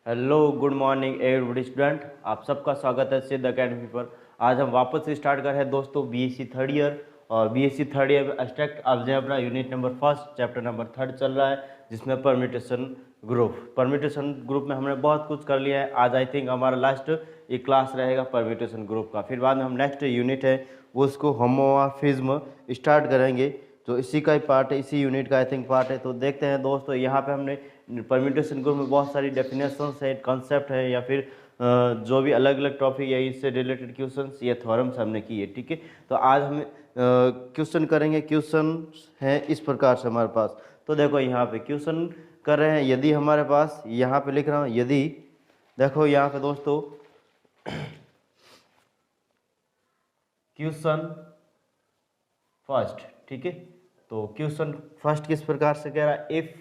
Hello good morning everybody student, आप सबका स्वागत है सिद्ध अकेडमी पर। आज हम वापस से स्टार्ट कर रहे हैं दोस्तों बीएससी थर्ड ईयर। और बीएससी थर्ड ईयर में abstract algebra unit number first chapter number third चल रहा है, जिसमें परम्यूटेशन ग्रुप में हमने बहुत कुछ कर लिया है। आज आई थिंक हमारा लास्ट एक क्लास रहेगा परम्यूटेशन ग्रुप का। फिर बाद में हम नेक्स्ट यूनिट है वो उसको होमोमॉर्फिज्म स्टार्ट करेंगे, जो इसी का ही पार्ट है, इसी यूनिट का आई थिंक पार्ट है। तो देखते हैं दोस्तों, यहाँ पे हमने परम्यूटेशन ग्रुप में बहुत सारी डेफिनेशंस है, कॉन्सेप्ट है, या फिर जो भी अलग अलग टॉपिक या इससे रिलेटेड क्वेश्चंस या थ्योरम्स हमने किए। ठीक है, तो आज हम क्वेश्चन करेंगे। क्वेश्चन है इस प्रकार से हमारे पास। तो देखो यहाँ पे क्वेश्चन कर रहे हैं, यदि हमारे पास यहाँ पे लिख रहा हूँ, यदि देखो यहाँ पे दोस्तों क्वेश्चन फर्स्ट, ठीक है। तो क्वेश्चन फर्स्ट किस प्रकार से कह रहा है, if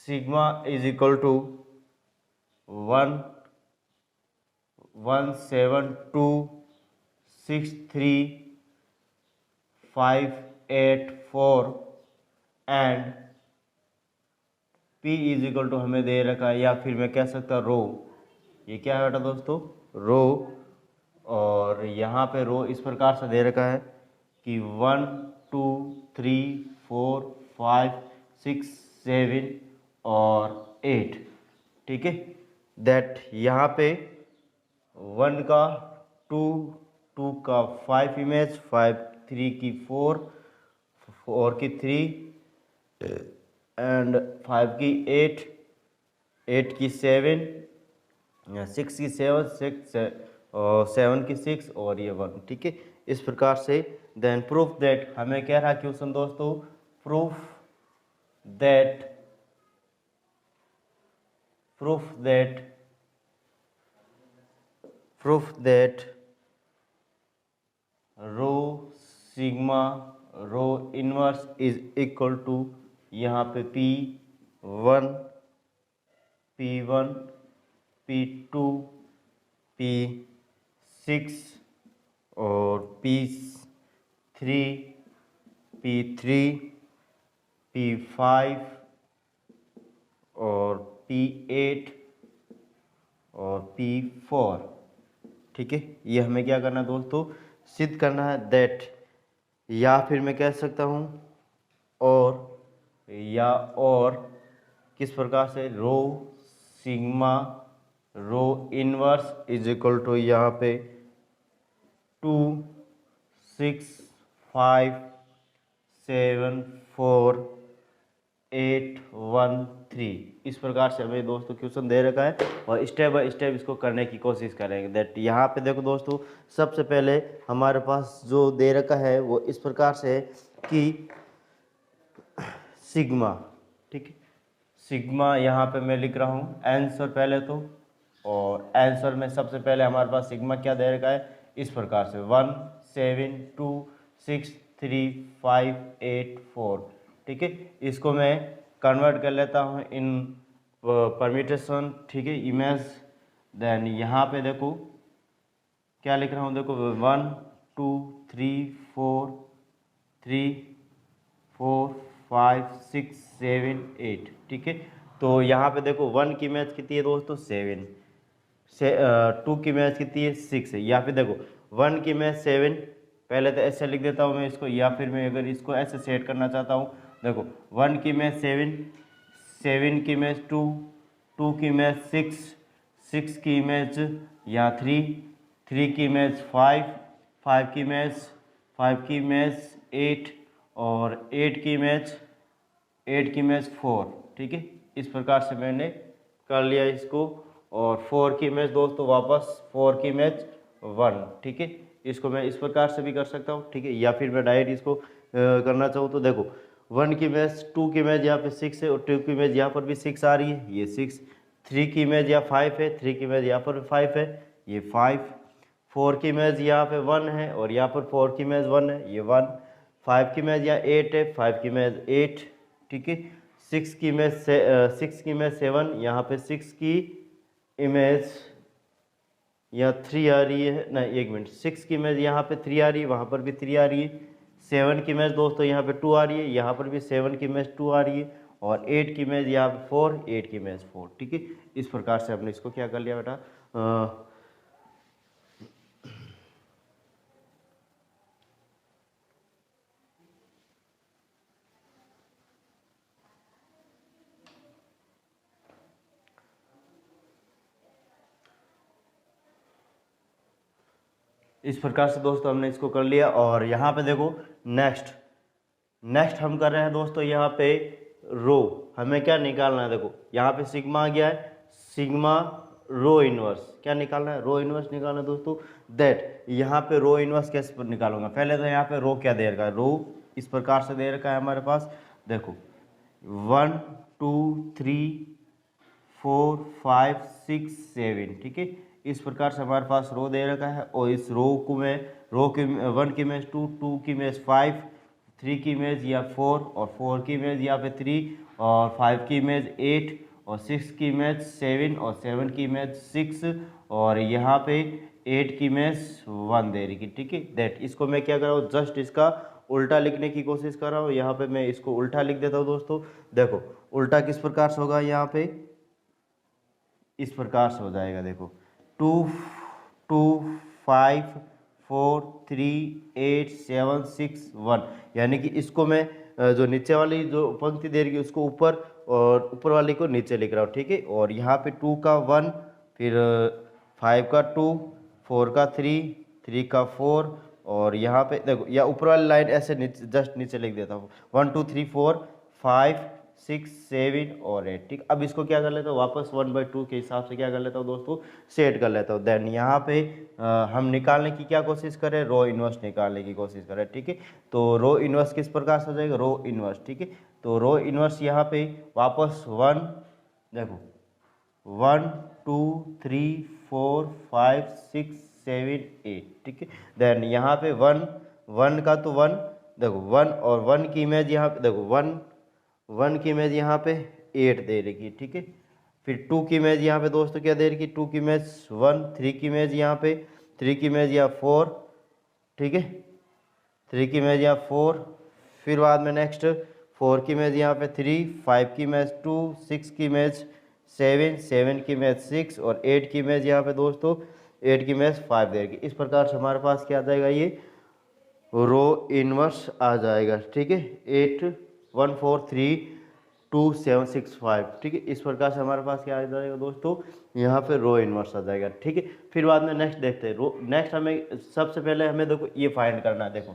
sigma is equal to 1,1,7,2,6,3,5,8,4 and P is equal to हमें दे रखा है, या फिर मैं कह सकता रो। ये क्या है बेटा दोस्तों, रो। और यहाँ पे रो इस प्रकार से दे रखा है कि 1 2 3 4 5 6 7 और 8, ठीक है। दैट यहाँ पे 1 का 2, 2 का 5 इमेज, 5 3 की 4, 4 की 3 एंड 5 की 8, 8 की 7, 6 की 7, 6 और 7 की 6 और ये 1, ठीक है। इस प्रकार से देन प्रूफ दैट हमें कह रहा है क्वेश्चन दोस्तों, proof that rho sigma rho inverse is equal to यहाँ पे P1 P2 P6 और P3 P5 और P8 और P4, ठीक है। ये हमें क्या करना है दोस्तों, सिद्ध करना है दैट, या फिर मैं कह सकता हूँ और किस प्रकार से, rho sigma rho inverse is equal to यहाँ पे 2 6 5 7 4 8 1 3। इस प्रकार से हमें दोस्तों क्वेश्चन दे रखा है और स्टेप बाय स्टेप इसको करने की कोशिश करेंगे। दैट यहाँ पे देखो दोस्तों, सबसे पहले हमारे पास जो दे रखा है वो इस प्रकार से है कि सिग्मा, ठीक है। सिग्मा यहाँ पे मैं लिख रहा हूँ आंसर पहले तो, और आंसर में सबसे पहले हमारे पास सिग्मा क्या दे रखा है, इस प्रकार से 1 7 2 6 3 5 8 4, ठीक है। इसको मैं कन्वर्ट कर लेता हूँ इन परम्यूटेशन, ठीक है, इमेज। देन यहाँ पे देखो क्या लिख रहा हूँ, देखो 1 2 3 4 3 4 5 6 7 8, ठीक है। तो यहाँ पे देखो 1 की इमेज कितनी है दोस्तों, 7 से 2 की इमेज कितनी है, 6 है। या फिर देखो 1 की इमेज 7, पहले तो ऐसे लिख देता हूँ मैं इसको, या फिर मैं अगर इसको ऐसे सेट करना चाहता हूँ, देखो 1 की इमेज 7, 7 की इमेज 2, 2 की इमेज 6, 6 की इमेज या 3, 3 की इमेज 5, 5 की इमेज 8 और 8 की इमेज 4, ठीक है। इस प्रकार से मैंने कर लिया इसको। और 4 की इमेज दोस्तों वापस 4 की इमेज 1, ठीक है। इसको मैं इस प्रकार से भी कर सकता हूँ, ठीक है। या फिर मैं डायरेक्ट इसको करना चाहूँ तो देखो 1 की इमेज 2 की इमेज यहाँ पे 6 है और 2 की इमेज यहाँ पर भी 6 आ रही है, ये 6। 3 की इमेज यहाँ 5 है, 3 की इमेज यहाँ पर 5 है, ये 5। 4 की इमेज यहाँ पे 1 है और यहाँ पर 4 की इमेज 1 है, ये 1। 5 की इमेज यहाँ 8 है, 5 की इमेज 8, ठीक है। 6 की इमेज 7, यहाँ पे 6 की इमेज यहाँ 3 आ रही है, नहीं एक मिनट, 6 की इमेज यहाँ पे 3 आ रही है, वहाँ पर भी 3 आ रही है। 7 की इमेज दोस्तों यहाँ पे 2 आ रही है, यहाँ पर भी 7 की इमेज 2 आ रही है। और 8 की इमेज यहाँ पे 4, 8 की इमेज 4, ठीक है। इस प्रकार से हमने इसको क्या कर लिया बेटा, इस प्रकार से दोस्तों हमने इसको कर लिया। और यहाँ पे देखो नेक्स्ट हम कर रहे हैं दोस्तों, यहाँ पे रो हमें क्या निकालना है, देखो यहाँ पे सिग्मा आ गया है, सिग्मा रो इनवर्स क्या निकालना है, रो इनवर्स निकालना है दोस्तों। दैट यहाँ पे रो इनवर्स कैसे निकालूंगा, पहले तो यहाँ पे रो क्या दे रखा है, रो इस प्रकार से दे रखा है हमारे पास, देखो 1 2 3 4 5 6 7, ठीक है। इस प्रकार से हमारे पास रो दे रखा है और इस रो को मैं रो की 1 की इमेज 2, 2 की इमेज 5, 3 की इमेज या 4 और 4 की इमेज यहाँ पे 3 और 5 की इमेज 8 और 6 की इमेज 7 और 7 की इमेज 6 और यहाँ पे 8 की इमेज 1 दे रही, ठीक है। दैट इसको मैं क्या कर रहा हूँ, जस्ट इसका उल्टा लिखने की कोशिश कर रहा हूँ। यहाँ पे मैं इसको उल्टा लिख देता हूँ दोस्तों। देखो उल्टा किस प्रकार से होगा, यहाँ पे इस प्रकार से हो जाएगा, देखो 2 2 5 4 3 8 7 6 1, यानी कि इसको मैं जो नीचे वाली जो पंक्ति दे रही है उसको ऊपर और ऊपर वाली को नीचे लिख रहा हूँ, ठीक है। और यहाँ पे 2 का 1, फिर 5 का 2, 4 का 3, 3 का 4 और यहाँ पे देखो या ऊपर वाली लाइन ऐसे नीचे जस्ट नीचे लिख देता हूँ 1 2 3 4 5 6 7 और 8, ठीक। अब इसको क्या कर लेता हूँ, वापस 1/2 के हिसाब से क्या कर लेता हूँ दोस्तों, सेट कर लेता हूँ। देन यहाँ पे हम निकालने की क्या कोशिश करें, रो इनवर्स निकालने की कोशिश करें, ठीक है। तो रो इनवर्स किस प्रकार से हो जाएगा, रो इनवर्स, ठीक है। तो रो इनवर्स यहाँ पे वापस 1, देखो 1 2 3 4 5 6 7 8, ठीक है। देन यहाँ पे 1 का तो 1, देखो 1 और 1 की इमेज यहाँ पे देखो 1 की इमेज यहाँ पे 8 दे रखी, ठीक है। फिर 2 की इमेज यहाँ पे दोस्तों क्या दे रखी, 2 की इमेज 1, 3 की इमेज यहाँ पे 3 की इमेज यहाँ 4, ठीक है, 3 की इमेज यहाँ 4, फिर बाद में नेक्स्ट 4 की इमेज यहाँ पे 3, 5 की इमेज 2, 6 की इमेज 7, 7 की इमेज 6 और 8 की इमेज यहाँ पे दोस्तों 8 की इमेज 5 दे रखी। इस प्रकार से हमारे पास क्या आ जाएगा, ये रो इनवर्स आ जाएगा, ठीक है। 8 1 4 3 2 7 6 5, ठीक है। इस प्रकार से हमारे पास क्या आ जाएगा दोस्तों, यहाँ पे रो इनवर्स आ जाएगा, ठीक है। फिर बाद में नेक्स्ट देखते हैं, रो नेक्स्ट हमें सबसे पहले हमें देखो ये फाइंड करना है। देखो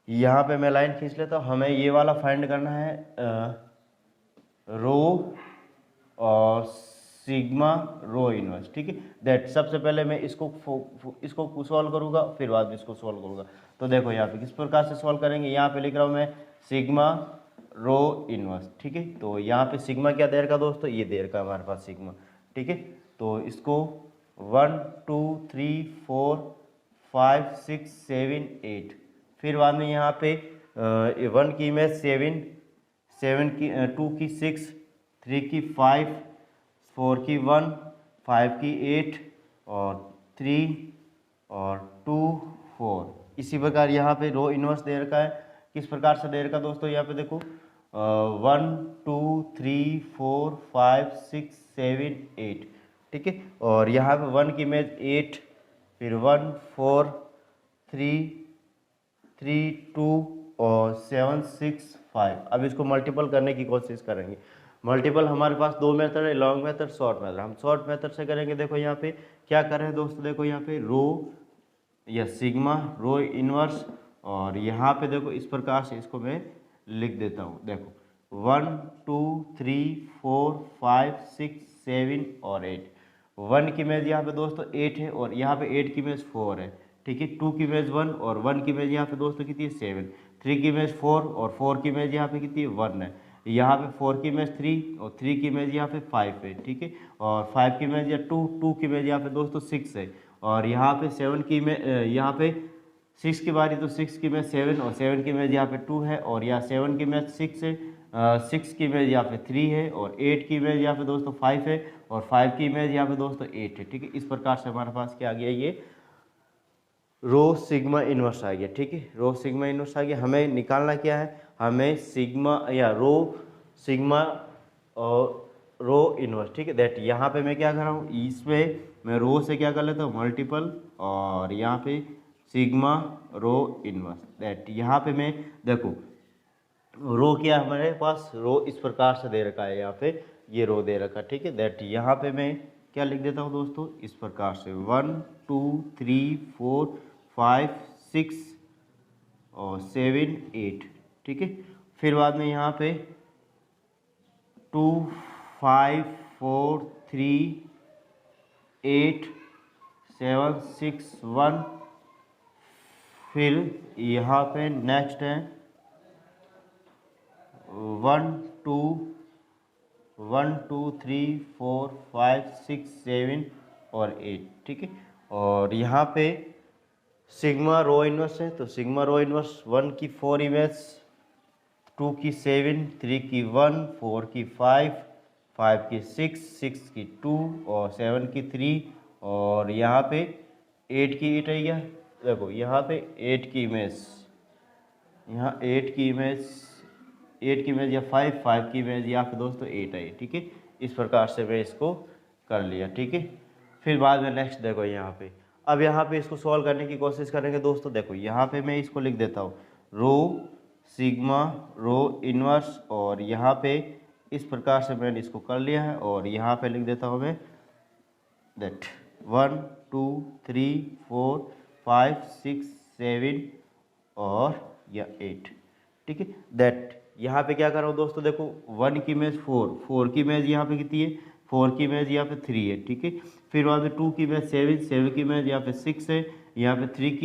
यहाँ पे मैं लाइन खींच लेता हूँ, हमें ये वाला फाइंड करना है, रो और सिग्मा रो इनवर्स, ठीक है। दैट सबसे पहले मैं इसको सॉल्व करूँगा, फिर बाद में इसको सॉल्व करूँगा। तो देखो यहाँ पे किस प्रकार से सॉल्व करेंगे, यहाँ पे लिख रहा हूँ मैं सिग्मा रो इनवर्स, ठीक है। तो यहाँ पे सिग्मा क्या देर का दोस्तों, ये देर का हमारे पास सिग्मा, ठीक है। तो इसको 1 2 3 4 5 6 7 8, फिर बाद में यहाँ पे 1 की इमेज 7, 7 की 2 की 6, 3 की 5, 4 की 1, 5 की 8 और 3 और 2 4। इसी प्रकार यहाँ पे रो इनवर्स दे रखा है, किस प्रकार से दे रखा दोस्तों, यहाँ पे देखो 1 2 3 4 5 6 7 8, ठीक है। और यहाँ पे 1 की इमेज 8, फिर 1 4 3 3 2 और 7 6 5। अब इसको मल्टीपल करने की कोशिश करेंगे। मल्टीपल हमारे पास दो मेथड है, लॉन्ग मेथड, शॉर्ट मेथड। हम शॉर्ट मेथड से करेंगे। देखो यहाँ पे क्या कर रहे हैं दोस्तों, देखो यहाँ पे रो या सिग्मा रो इनवर्स, और यहाँ पे देखो इस प्रकार से इसको मैं लिख देता हूँ। देखो 1 2 3 4 5 6 7 और 8। 1 की इमेज यहाँ पे दोस्तों 8 है और यहाँ पे 8 की इमेज 4 है, ठीक है। 2 की इमेज 1 और 1 की इमेज यहाँ पे दोस्तों कितनी है 7। 3 की इमेज 4 और 4 की इमेज यहाँ पे कितनी है 1 है। यहाँ पे 4 की इमेज 3 और 3 की इमेज यहाँ पे 5 है, ठीक है। और 5 की इमेज या 2 की इमेज यहाँ पे दोस्तों 6 है। और यहाँ पे 7 की इमेज यहाँ पे 6 की बारी, तो 6 की इमेज 7 और 7 की इमेज यहाँ पे 2 है। और यहाँ 7 की इमेज 6 है, 6 की इमेज यहाँ पे 3 है और 8 की इमेज यहाँ पे दोस्तों 5 है और 5 की इमेज यहाँ पे दोस्तों 8 है, ठीक है। इस प्रकार से हमारे पास क्या आ गया, ये रो सिग्मा इनवर्स आ गया, ठीक है। रो सिग्मा इनवर्स आ गया। हमें निकालना क्या है, हमें सिग्मा या रो सिग्मा और रो इनवर्स, ठीक है। दैट यहाँ पे मैं क्या कर रहा हूँ, इसमें मैं रो से क्या कर लेता हूँ मल्टीपल, और यहाँ पे सिग्मा रो इनवर्स। दैट यहाँ पे मैं देखो रो क्या हमारे पास, रो इस प्रकार से दे रखा है, यहाँ पे ये रो दे रखा है, ठीक है। दैट यहाँ पे मैं क्या लिख देता हूँ दोस्तों, इस प्रकार से 1 2 3 4 5 6 और 7 8, ठीक है। फिर बाद में यहाँ पे 2 5 4 3 8 7 6 1, फिर यहाँ पे नेक्स्ट है 1 2 1 2 3 4 5 6 7 और 8, ठीक है। और यहाँ पे सिग्मा रो इनवर्स है, तो सिग्मा रो इनवर्स 1 की 4 इमेज, 2 की 7, 3 की 1, 4 की 5, 5 की 6, 6 की 2 और 7 की 3, और यहाँ पे 8 की 8 है क्या, देखो यहाँ पे 8 की इमेज, यहाँ 8 की इमेज, 8 की इमेज या 5, 5 की इमेज या फिर दोस्तों 8 है, ठीक है। इस प्रकार से मैं इसको कर लिया, ठीक है। फिर बाद में नेक्स्ट देखो यहाँ पे, अब यहाँ पे इसको सॉल्व करने की कोशिश करेंगे दोस्तों। देखो यहाँ पे मैं इसको लिख देता हूँ रो सिग्मा रो इनवर्स, और यहाँ पे इस प्रकार से मैंने इसको कर लिया है, और यहाँ पे लिख देता हूँ मैं दैट 1 2 3 4 5 6 7 और या 8, ठीक है। दैट यहाँ पे क्या कर रहा हूँ दोस्तों, देखो 1 की इमेज 4, 4 की इमेज यहाँ पे कितनी है, 4 की इमेज यहाँ पे 3 है, ठीक है। फिर बाद में 2 की इमेज 7, 7 की इमेज यहाँ पे 6 है, यहाँ पे 3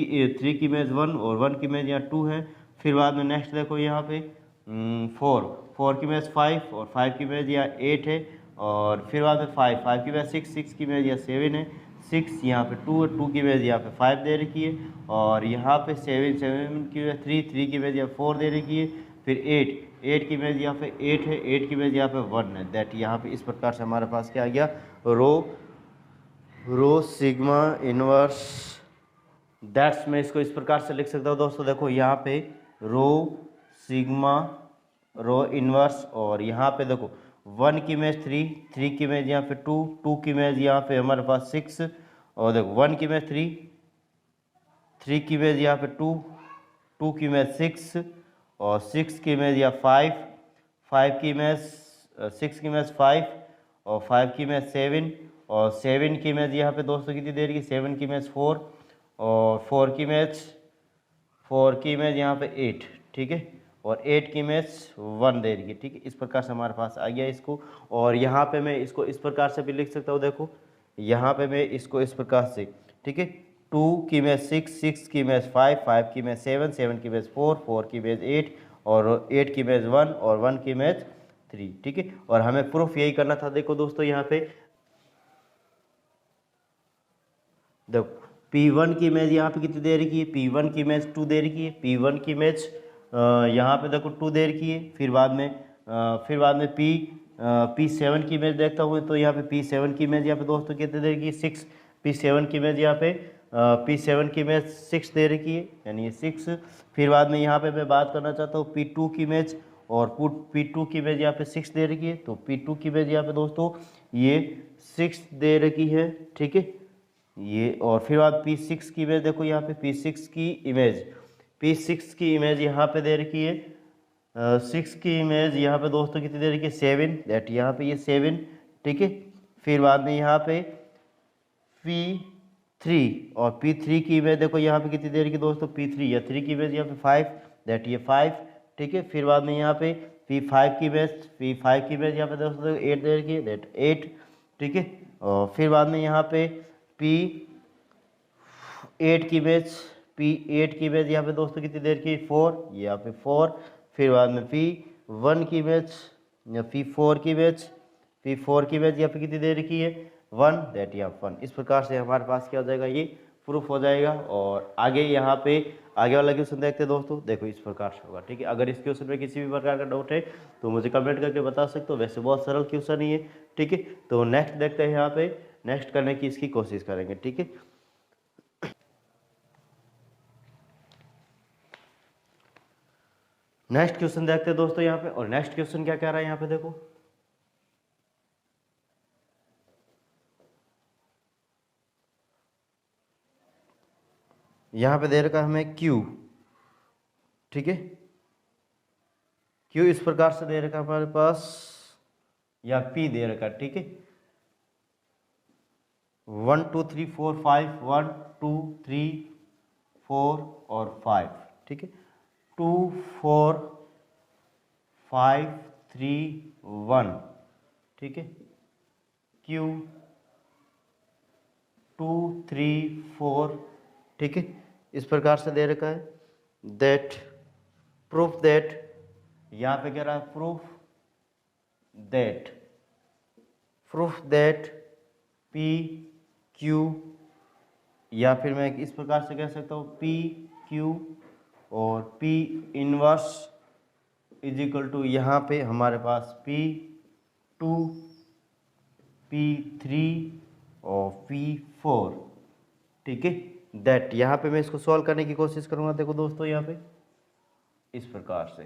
की इमेज 1 और 1 की इमेज यहाँ 2 है। फिर बाद में नेक्स्ट देखो यहाँ पे 4 की इमेज 5 और 5 की इमेज यहाँ 8 है, और फिर बाद में 5 की इमेज 6 की इमेज यहाँ 7 है, 6 यहाँ पे 2 है, 2 की इमेज यहाँ पे 5 दे रखी है, और यहाँ पे 7 की इमेज 3 की इमेज यहाँ 4 दे रखी है। फिर 8 की इमेज यहाँ पे 8 है, 8 की इमेज यहाँ पे 1 है। दैट यहाँ पे इस प्रकार से हमारे पास क्या आ गया, रो सिग्मा इनवर्स। दैट्स मैं इसको इस प्रकार से लिख सकता हूँ दोस्तों, देखो यहाँ पे रो सिग्मा रो इनवर्स, और यहाँ पे देखो 1 की इमेज 3, 3 की इमेज यहाँ पे 2, 2 की इमेज यहाँ पे हमारे पास 6, और देखो 1 की इमेज 3, 3 की इमेज यहाँ पे 2, 2 की इमेज 6 और 6 की इमेज यहाँ 5, 5 की इमेज 6 की इमेज 5 और 5 की इमेज 7, और 7 की इमेज यहाँ पे दोस्तों कितनी देर की, 7 की इमेज 4 और 4 की इमेज यहाँ पे 8, ठीक है, और 8 की इमेज 1 दे रही है, ठीक है। इस प्रकार से हमारे पास आ गया इसको, और यहाँ पे मैं इसको इस प्रकार से भी लिख सकता हूँ, देखो यहाँ पे मैं इसको इस प्रकार से, ठीक है, 2 की इमेज 6, 6 की इमेज 5, 5 की इमेज 7, 7 की इमेज 4, 4 की इमेज 8 और 8 की इमेज 1 और 1 की इमेज 3, ठीक है। और हमें प्रूफ यही करना था, देखो दोस्तों यहाँ पे देखो P1 की इमेज यहाँ पे कितनी दे रखी है, P1 की इमेज 2 दे रखी है, P1 की इमेज यहाँ पे देखो 2 दे रखी है। फिर बाद में P7 की इमेज देखता हूँ, तो यहाँ पे P7 की इमेज यहाँ पे दोस्तों कितनी दे रखी है, 6। P7 की इमेज यहाँ पे P7 की इमेज 6 दे रखी है, यानी ये 6। फिर बाद में यहाँ पे मैं बात करना चाहता हूँ P2 की इमेज, और P2 की इमेज यहाँ पे 6 दे रखी है, तो P2 की इमेज यहाँ पे दोस्तों ये 6 दे रखी है, ठीक है ये। और फिर बाद P6 की इमेज देखो, यहाँ पे P6 की इमेज यहाँ पे दे रखी है 6 की इमेज यहाँ पे दोस्तों कितनी दे रखी है, 7। दैट यहाँ पे ये 7, ठीक है। फिर बाद में यहाँ पे P3 और P3 की इमेज देखो यहाँ पे कितनी दे रखी है दोस्तों, P3 या 3 की इमेज यहाँ पे 5, दैट ये 5, ठीक है। फिर बाद में यहाँ पे P5 की इमेज यहाँ पे दोस्तों 8 दे रखी है, दैट 8, ठीक है। और फिर बाद में यहाँ पे P8 की इमेज यहाँ पे दोस्तों कितनी देर की, 4, ये यहाँ पे 4। फिर बाद में P1 की इमेज या P4 की इमेज यहाँ पे कितनी देर की है, 1, दैट यहाँ 1। इस प्रकार से हमारे पास क्या हो जाएगा, ये प्रूफ हो जाएगा। और आगे यहाँ पे आगे वाला क्वेश्चन देखते हैं दोस्तों, देखो इस प्रकार से होगा, ठीक है। अगर इस क्वेश्चन में किसी भी प्रकार का डाउट है तो मुझे कमेंट करके बता सकते हो, वैसे बहुत सरल क्वेश्चन ही है, ठीक है। तो नेक्स्ट देखते हैं, यहाँ पे नेक्स्ट करने की इसकी कोशिश करेंगे, ठीक है। नेक्स्ट क्वेश्चन देखते हैं दोस्तों यहाँ पे, और नेक्स्ट क्वेश्चन क्या कह रहा है यहाँ पे देखो, यहाँ पे दे रखा है हमें Q, ठीक है, Q इस प्रकार से दे रखा है हमारे पास, या P दे रखा है, ठीक है, 1 2 3 4 5, 1 2 3 4 और 5, ठीक है, 2 4 5 3 1, ठीक है, Q 2 3 4, ठीक है, इस प्रकार से दे रखा है। दैट प्रूफ दैट, यहाँ पे कह रहा है प्रूफ दैट P Q, या फिर मैं इस प्रकार से कह सकता हूँ P Q और P inverse is equal to, यहाँ पे हमारे पास P2 P3 और P4, ठीक है। दैट यहाँ पे मैं इसको सॉल्व करने की कोशिश करूँगा। देखो दोस्तों यहाँ पे इस प्रकार से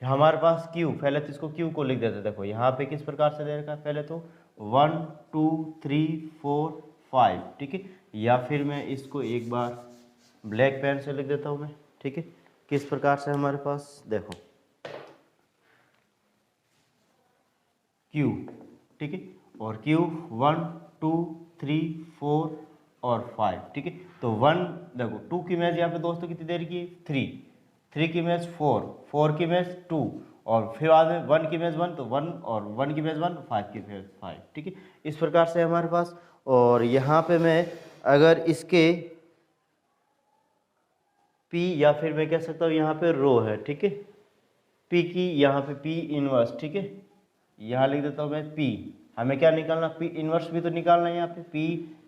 हमारे पास Q, पहले तो इसको Q को लिख देते। देखो यहाँ पे किस प्रकार से दे रखा है, पहले तो 1 2 3 4 5, ठीक है, या फिर मैं इसको एक बार ब्लैक पेन से लिख देता हूँ मैं, ठीक है। किस प्रकार से हमारे पास देखो Q, ठीक है, और Q 1 2 3 4 और 5, ठीक है। तो 1 देखो 2 की इमेज यहाँ पे दोस्तों कितनी देर की है, 3 की इमेज 4 की इमेज 2, और फिर बाद में 1 की इमेज 1, तो 1 और 1 की इमेज 1, 5 की इमेज 5, ठीक है। इस प्रकार से हमारे पास, और यहाँ पे मैं अगर इसके P, या फिर मैं कह सकता हूँ यहाँ पे रो है, ठीक है, P की यहाँ पे P इनवर्स, ठीक है, यहाँ लिख देता हूँ मैं P। हमें क्या निकालना, P इनवर्स भी तो निकालना है यहाँ पे, P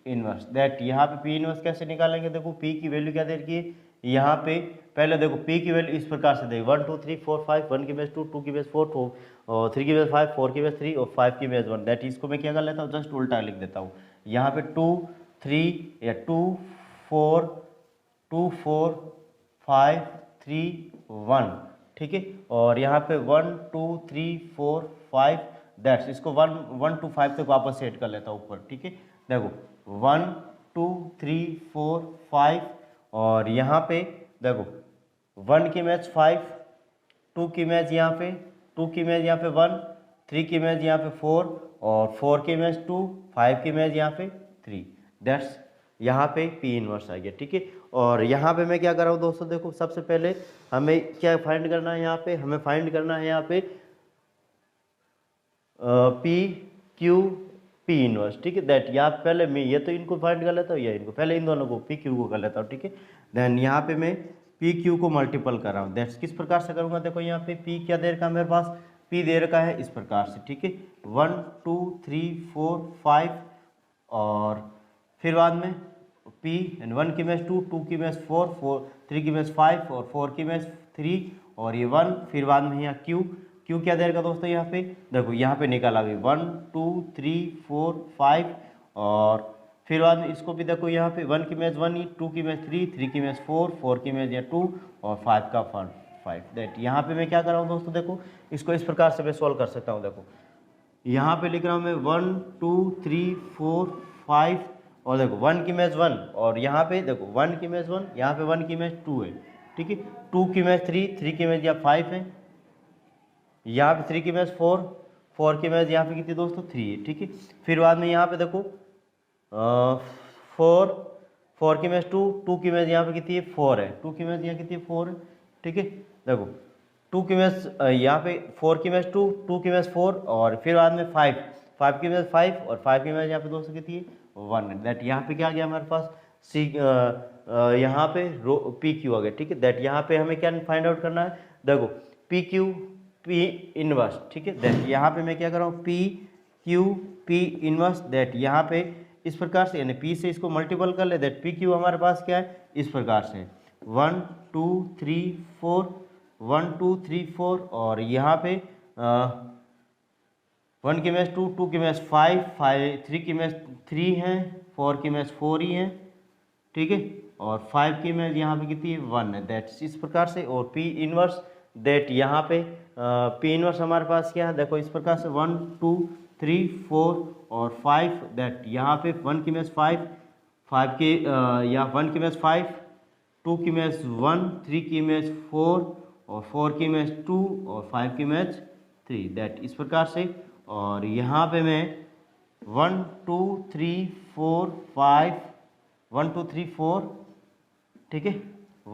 इनवर्स। दैट यहाँ पे P इनवर्स कैसे निकालेंगे, देखो P की वैल्यू क्या दे रखी है यहाँ पे, पहले देखो P की वैल्यू इस प्रकार से दे 1 2 3 4 5, 1 की बेस 2, 2 की बेस 4, और 3 की बेस 5, 4 की बेस 3 और 5 की बेस 1। दैट इसको मैं क्या कर लेता हूँ, जस्ट उल्टा लिख देता हूँ। यहाँ पे 2 3 या 2 4 5 3 1, ठीक है, और यहाँ पे 1 2 3 4 5, दैट्स इसको 1 2 5 तक वापस सेट कर लेता हूँ ऊपर, ठीक है। देखो 1 2 3 4 5, और यहाँ पे देखो 1 की इमेज 5, 2 की इमेज यहाँ पे 2 की इमेज यहाँ पे 1, 3 की इमेज यहाँ पे 4, और 4 की इमेज 2, 5 की इमेज यहाँ पे 3, दैट्स यहाँ पे P इनवर्स आ गया, ठीक है। और यहाँ पे मैं क्या कर रहा हूँ दोस्तों, देखो सबसे पहले हमें क्या फाइंड करना है, यहाँ पे हमें फाइंड करना है यहाँ पे P Q P इनवर्स, ठीक है। दैट यहाँ पहले मैं ये तो इनको फाइंड कर लेता हूँ, या इनको पहले इन दोनों को P Q को कर लेता हूँ, ठीक है। देन यहाँ पे मैं P Q को मल्टीपल कर रहा हूँ। दैट्स किस प्रकार से करूँगा, देखो यहाँ पे P क्या दे रखा है मेरे पास, P दे रखा है इस प्रकार से, ठीक है, 1 2 3 4 5, और फिर बाद में P एंड 1 की इमेज 2, 2 की इमेज 4, 3 की इमेज 5 और 4 की इमेज 3, और ये 1, फिर बाद में यहाँ Q क्या दे रखा दोस्तों यहाँ पे, देखो यहाँ पे निकाला अभी 1 2 3 4 5, और फिर बाद में इसको भी देखो यहाँ पे 1 की इमेज 1, 2 की इमेज 3 की इमेज 4 की इमेज 2, और 5 का 5। दैट यहाँ पे मैं क्या कर रहा हूँ दोस्तों, देखो इसको इस प्रकार से मैं सॉल्व कर सकता हूँ। देखो यहाँ पे लिख रहा हूँ मैं 1 2 3 4 5, और देखो 1 की इमेज 1, और यहाँ पे देखो 1 की इमेज 1, यहाँ पे 1 की इमेज 2 है, ठीक है, 2 की इमेज 3 की इमेज यहाँ 5 है, यहाँ पे 3 की इमेज 4 की इमेज यहाँ पे कितनी दोस्तों 3 है, ठीक है। फिर बाद में यहाँ पे देखो 4 की इमेज 2 की इमेज यहाँ पे कितनी है 4 है, 2 की इमेज यहाँ कितनी है 4 है, ठीक है। देखो 2 की इमेज यहाँ पे 4 की इमेज 2 की इमेज 4, और फिर बाद में 5 की इमेज 5, और 5 की इमेज यहाँ पे दोस्तों कितनी है 1। दैट यहाँ पे क्या आ गया हमारे पास सी, यहाँ पे रो P Q आ गया, ठीक है। दैट यहाँ पे हमें क्या फाइंड आउट करना है, देखो P Q P इनवर्स, ठीक है। दैट यहाँ पे मैं क्या कर रहा हूँ P Q P inverse, that यहाँ पे इस प्रकार से, यानी P से इसको मल्टीपल कर ले, दैट P Q हमारे पास क्या है इस प्रकार से 1 2 3 4, 1 2 3 4, और यहाँ पे 1 की इमेज 2 की इमेज 5 3 की इमेज 3 है, 4 की इमेज 4 ही है, ठीक है, और 5 की इमेज यहाँ पे कितनी है 1 है, दैट्स इस प्रकार से। और P इनवर्स दैट यहाँ पे P इनवर्स हमारे पास क्या है, देखो इस प्रकार से 1 2 3 4 और 5, दैट यहाँ पे 1 की इमेज 5, 5 की या 1 की इमेज 5, 2 की इमेज 1, 3 की इमेज 4 और 4 की इमेज 2 और 5 की इमेज 3, दैट इस प्रकार से। और यहाँ पे मैं 1 2 3 4 5 1 2 3 4, ठीक है,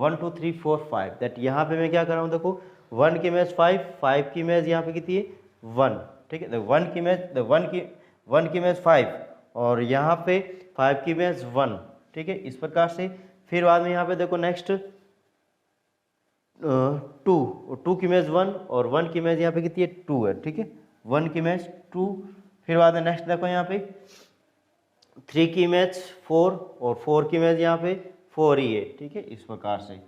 1 2 3 4 5, दैट यहाँ पे मैं क्या कर रहा हूँ, देखो 1 की इमेज 5, 5 की इमेज यहाँ पे कितनी है 1, ठीक है, 1 की इमेज 1 की इमेज 5 और यहाँ पे 5 की इमेज 1, ठीक है, इस प्रकार से। फिर बाद में यहाँ पे देखो नेक्स्ट 2 की इमेज 1 और 1 की इमेज यहाँ पे कितनी है 2 है, ठीक है, 1 की इमेज 2। फिर बाद में नेक्स्ट देखो यहाँ पे 3 की इमेज 4 और 4 की इमेज यहाँ पे 4 ही है, ठीक है, इस प्रकार से।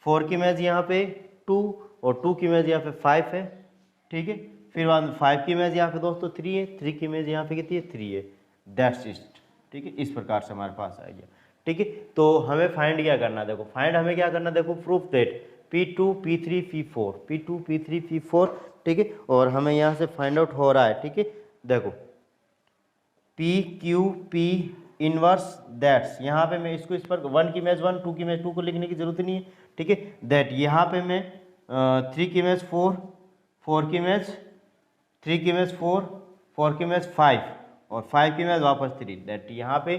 4 की इमेज यहाँ पे 2 और 2 की इमेज यहाँ पे 5 है, ठीक है। फिर बाद में 5 की इमेज यहाँ पे दोस्तों 3 है, 3 की इमेज यहाँ पे कितनी है 3 है, दैट्स इट, ठीक है, इस प्रकार से हमारे पास आ गया, ठीक है। तो हमें फाइंड क्या करना है, देखो फाइंड हमें क्या करना है, देखो proof that P2 P3 P4 P2 P3 P4, ठीक है, और हमें यहाँ से फाइंड आउट हो रहा है, ठीक है। देखो P Q P inverse that's, यहाँ पे मैं इसको इस पर 1 की इमेज 1 2 की इमेज 2 को लिखने की जरूरत नहीं है, ठीक है, दैट यहाँ पे मैं 3 की इमेज 4 4 की इमेज 3 की इमेज 4 4 की इमेज 5 और 5 की इमेज वापस 3, दैट यहाँ पे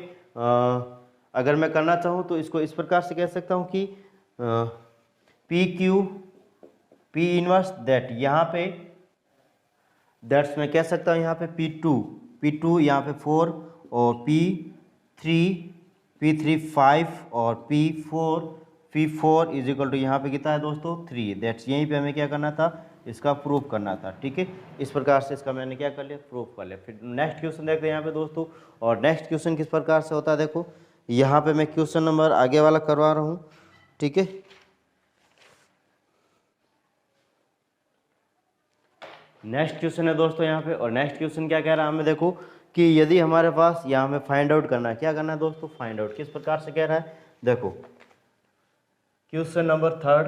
अगर मैं करना चाहूँ तो इसको इस प्रकार से कह सकता हूँ कि P Q P inverse that, यहाँ पे दैट्स मैं कह सकता हूँ यहाँ पे P2 यहाँ पे 4 और P3 5 और P4 इज इक्वल टू यहाँ पे कितना है दोस्तों 3, दैट्स यहीं पे हमें क्या करना था, इसका प्रूफ करना था, ठीक है। इस प्रकार से इसका मैंने क्या कर लिया, प्रूफ कर लिया। फिर नेक्स्ट क्वेश्चन देखते हैं यहाँ पे दोस्तों, और नेक्स्ट क्वेश्चन किस प्रकार से होता है, देखो यहाँ पे मैं क्वेश्चन नंबर आगे वाला करवा रहा हूँ, ठीक है। नेक्स्ट क्वेश्चन है दोस्तों यहाँ पे, और नेक्स्ट क्वेश्चन क्या कह रहा है हमें, देखो कि यदि हमारे पास यहाँ हमें फाइंड आउट करना है, क्या करना है दोस्तों, फाइंड आउट किस प्रकार से कह रहा है, देखो क्वेश्चन नंबर 3,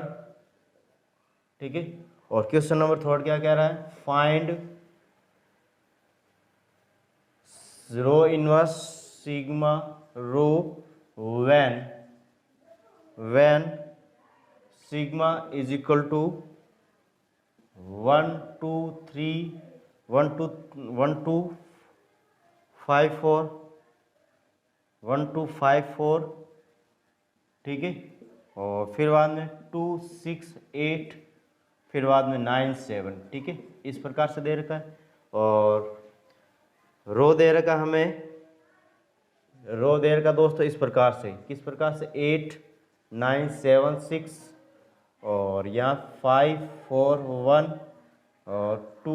ठीक है, और क्वेश्चन नंबर 3 क्या कह रहा है, find rho inverse sigma rho when sigma is equal to 1 2 3 1 2 1 2 5 4 1 2 5 4, ठीक है, और फिर बाद में 2 6 8, फिर बाद में 9 7, ठीक है, इस प्रकार से दे रखा है। और रो दे रखा हमें, रो दे रखा दोस्तों इस प्रकार से, किस प्रकार से 8 9 7 6 और यहाँ 5 4 1 और 2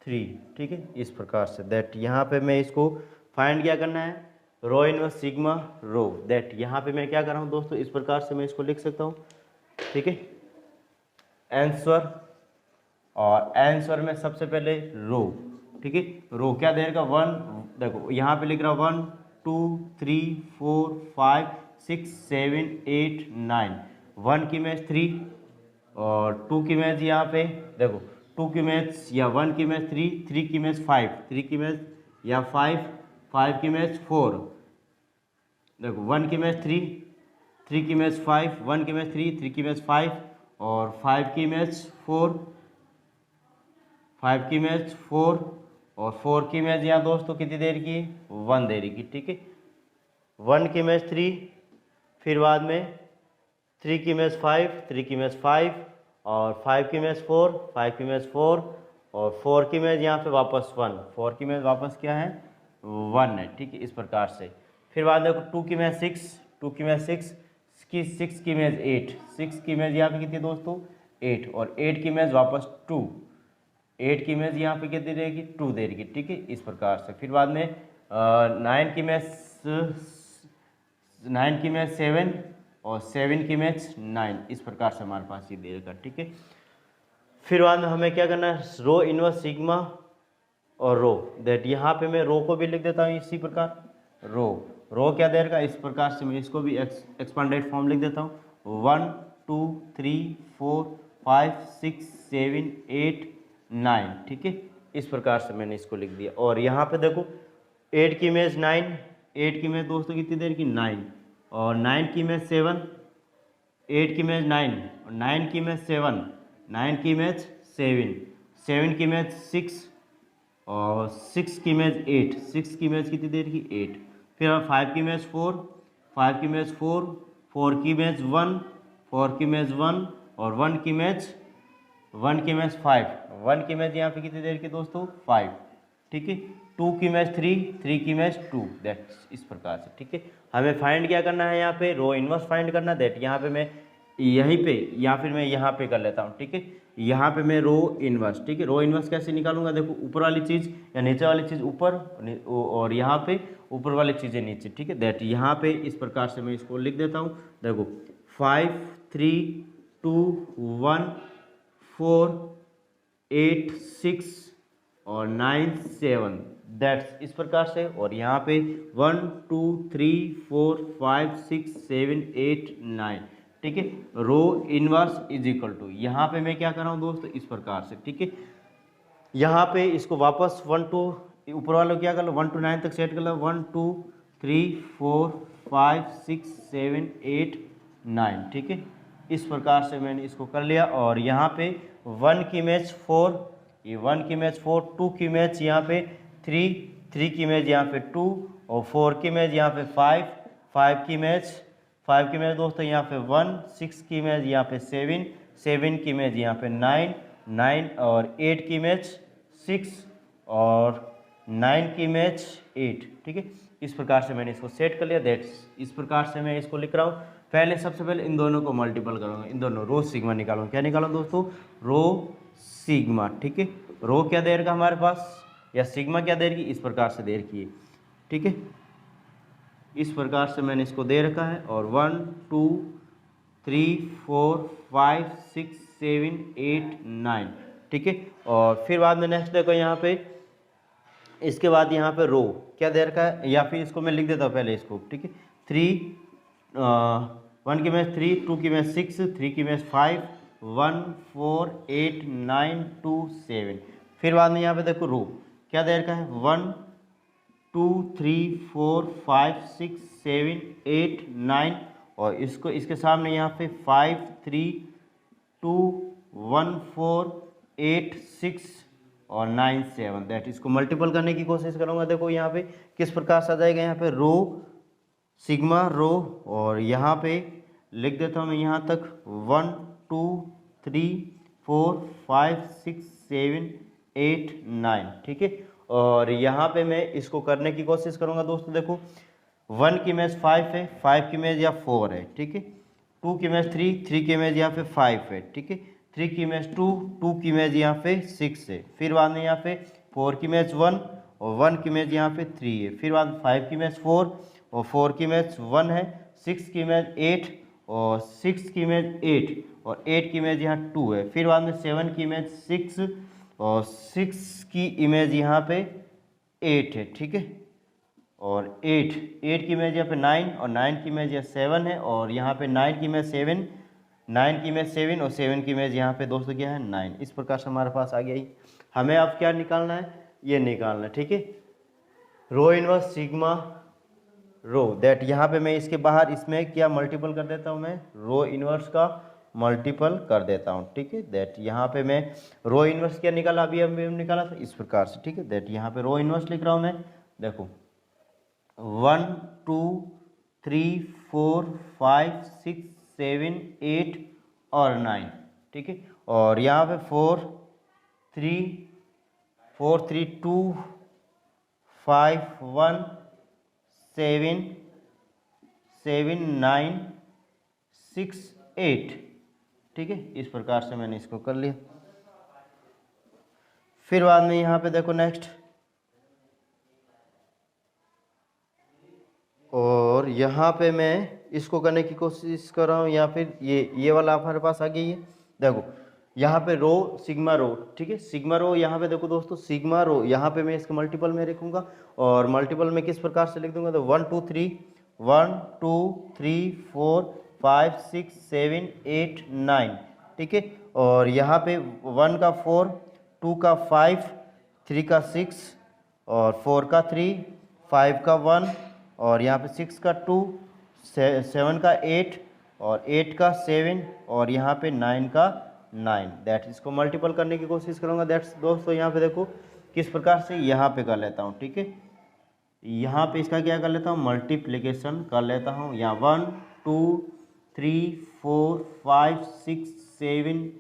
3, ठीक है, इस प्रकार से। दैट यहाँ पे मैं इसको फाइंड क्या करना है, रो इनवर्स सिग्मा रो, दैट यहाँ पे मैं क्या कर रहा हूँ दोस्तों, इस प्रकार से मैं इसको लिख सकता हूँ, ठीक है, आंसर। और आंसर में सबसे पहले रो, ठीक है, रो क्या दे रखा 1, देखो यहाँ पे लिख रहा 1 2 3 4 5 6 7 8 9, 1 की इमेज 3 और 2 की इमेज यहाँ पे देखो 2 की इमेज या 1 की इमेज 3 3 की इमेज 5 3 की इमेज या 5 5 की इमेज 4, देखो 1 की इमेज 3 3 की इमेज 5 1 की इमेज 3 3 की इमेज 5 और 5 की इमेज 4 5 की इमेज 4 और 4 की इमेज यहाँ दोस्तों कितनी देर की 1 देर की, ठीक है, 1 की इमेज 3, फिर बाद में 3 की इमेज 5 3 की इमेज 5 और 5 की इमेज 4 5 की इमेज 4 और 4 की इमेज यहाँ पे वापस 1 4 की इमेज वापस क्या है 1 है, ठीक है, इस प्रकार से। फिर बाद देखो 2 की इमेज 6 2 की इमेज 6 की इमेज 8 6 की इमेज यहाँ पे कितनी दोस्तों 8 और 8 की इमेज वापस 2 8 की इमेज यहाँ पे कितनी रहेगी 2 देगी, ठीक है, इस प्रकार से। फिर बाद में 9 की इमेज 7 और 7 की इमेज 9, इस प्रकार से हमारे पास ये दे रखा, ठीक है। फिर बाद में हमें क्या करना है, रो इनवर्स सिग्मा और रो, दैट यहाँ पे मैं रो को भी लिख देता हूँ इसी प्रकार रो, रो क्या दे रखा है, इस प्रकार से मैं इसको भी एक्सपांडेड फॉर्म लिख देता हूँ, 1 2 3 4 5 6 7 8 9, ठीक है। इस प्रकार से मैंने इसको लिख दिया। और यहाँ पे देखो 8 की इमेज 9, 8 की इमेज दोस्तों कितनी देर की 9, और 9 की इमेज 7, 8 की इमेज 9 और 9 की इमेज 7, 9 की इमेज 7, 7 की इमेज 6 और 6 की इमेज 8, 6 की इमेज कितनी देर की 8, फिर 5 की इमेज 4, 5 की इमेज 4, 4 की इमेज 1, 4 की इमेज 1 और 1 की इमेज 5, 1 की इमेज यहाँ पे कितनी देर की दोस्तों 5, ठीक है। 2 की इमेज 3, 3 की इमेज 2, दैट इस प्रकार से, ठीक है। हमें फाइंड क्या करना है, यहाँ पे रो इनवर्स फाइंड करना, दैट यहाँ पे मैं यहीं पे या फिर मैं यहाँ पे कर लेता हूँ, ठीक है। यहाँ पे मैं रो इनवर्स, ठीक है। रो इनवर्स कैसे निकालूंगा, देखो ऊपर वाली चीज़ या नीचे वाली चीज़ ऊपर और यहाँ पे ऊपर वाली चीज़ें नीचे, ठीक है। दैट यहाँ पे इस प्रकार से मैं इसको लिख देता हूँ, देखो 5 3 2 1 4 8 6 और 9 7, दैट्स इस प्रकार से। और यहाँ पे 1 2 3 4 5 6 7 8 9, ठीक है। रो इनवर्स इज इक्वल टू, यहाँ पे मैं क्या कर रहा हूँ दोस्तों इस प्रकार से, ठीक है। यहाँ पे इसको वापस 1 2 ऊपर वालों क्या कर लो 1 to 9 तक सेट कर लो, 1 2 3 4 5 6 7 8 9, ठीक है। इस प्रकार से मैंने इसको कर लिया। और यहाँ पे 1 की इमेज 4, ये 1 की इमेज 4, 2 की इमेज यहाँ पे 3, 3 की इमेज यहाँ पे 2 और 4 की इमेज यहाँ पे 5, 5 की इमेज दोस्तों यहाँ पे 1, 6 की इमेज यहाँ पे 7, 7 की इमेज यहाँ पे 9, 9 और 8 की इमेज 6 और 9 की इमेज 8, ठीक है। इस प्रकार से मैंने इसको सेट कर लिया, दैट्स इस प्रकार से मैं इसको लिख रहा हूँ। पहले सबसे पहले इन दोनों को मल्टीपल करूँगा, इन दोनों रो सिग्मा निकालूंगा। क्या निकालूँ दोस्तों, रो सिग्मा, ठीक है। रो क्या देर का हमारे पास या सिग्मा क्या देर की, इस प्रकार से देर की है, ठीक है। इस प्रकार से मैंने इसको दे रखा है। और 1 2 3 4 5 6 7 8 9, ठीक है। और फिर बाद में नेक्स्ट देखो यहाँ पे, इसके बाद यहाँ पे रो क्या दे रखा है, या फिर इसको मैं लिख देता हूँ पहले इसको, ठीक है। 1 की इमेज 3, 2 की इमेज 6, 3 की इमेज 5, 1 4 8 9 2 7, फिर बाद में यहाँ पे देखो रो क्या दे रखा है, 1 2 3 4 5 6 7 8 9 और इसको इसके सामने यहाँ पे 5 3 2 1 4 8 6 और 9 7, दैट इसको मल्टीपल करने की कोशिश करूँगा। देखो यहाँ पे किस प्रकार से आ जाएगा, यहाँ पे रो सिग्मा रो, और यहाँ पे लिख देता हूँ मैं यहाँ तक 1 2 3 4 5 6 7 8 9, ठीक है। और यहाँ पे मैं इसको करने की कोशिश करूँगा दोस्तों। देखो 1 की इमेज 5 है, 5 की इमेज या 4 है, ठीक है। 2 की इमेज 3, 3 की इमेज यहाँ पे 5 है, ठीक है। 3 की इमेज 2, 2 की इमेज यहाँ पे 6 है, फिर बाद में यहाँ पे 4 की इमेज 1 और 1 की इमेज यहाँ पे 3 है, फिर बाद 5 की इमेज 4 और 4 की इमेज 1 है, 6 की इमेज 8 और 6 की इमेज 8 और 8 की इमेज यहाँ 2 है, फिर बाद में 7 की इमेज 6 और 6 की इमेज यहाँ पे 8 है, ठीक है। और 8 की इमेज यहाँ पे 9 और 9 की इमेज यहाँ 7 है, और यहाँ पे 9 की इमेज 7, 9 की इमेज 7 और 7 की इमेज यहाँ पे दोस्तों क्या है 9। इस प्रकार से हमारे पास आ गया ही। हमें अब क्या निकालना है, ये निकालना है, ठीक है। रो इनवर्स सिग्मा रो, दैट यहाँ पे मैं इसके बाहर इसमें क्या मल्टीपल कर देता हूँ, मैं रो इनवर्स का मल्टीपल कर देता हूँ, ठीक है। दैट यहाँ पे मैं रो इनवर्स क्या निकाला, अभी हम निकाला था इस प्रकार से, ठीक है। दैट यहाँ पे रो इनवर्स लिख रहा हूँ मैं, देखो 1 2 3 4 5 6 7 8 और 9, ठीक है। और यहाँ पे 4 3 2 5 1 7 7 9 6 8, ठीक है। इस प्रकार से मैंने इसको कर लिया। फिर बाद में यहाँ पे देखो नेक्स्ट, और यहाँ पे मैं इसको करने की कोशिश कर रहा हूँ, या फिर ये वाला हमारे पास आ गई है। देखो यहाँ पे रो सिग्मा रो, ठीक है, सिग्मा रो यहाँ पे देखो दोस्तों, सिग्मा रो यहाँ पे मैं इसके मल्टीपल में लिखूंगा, और मल्टीपल में किस प्रकार से लिख दूंगा, तो 1 2 3 1 2 3 4 5 6 7 8 9, ठीक है, और यहाँ पे 1 का 4, 2 का 5, 3 का 6, और 4 का 3, 5 का 1, और यहाँ पे 6 का 2, 7 का 8, और 8 का 7, और यहाँ पे 9 का 9, दैट इसको मल्टीपल करने की कोशिश करूँगा। दैट्स दोस्तों यहाँ पे देखो किस प्रकार से यहाँ पे कर लेता हूँ, ठीक है, यहाँ पे इसका क्या कर लेता हूँ, मल्टीप्लिकेशन कर लेता हूँ। यहाँ 1 2 3 4 5 6 7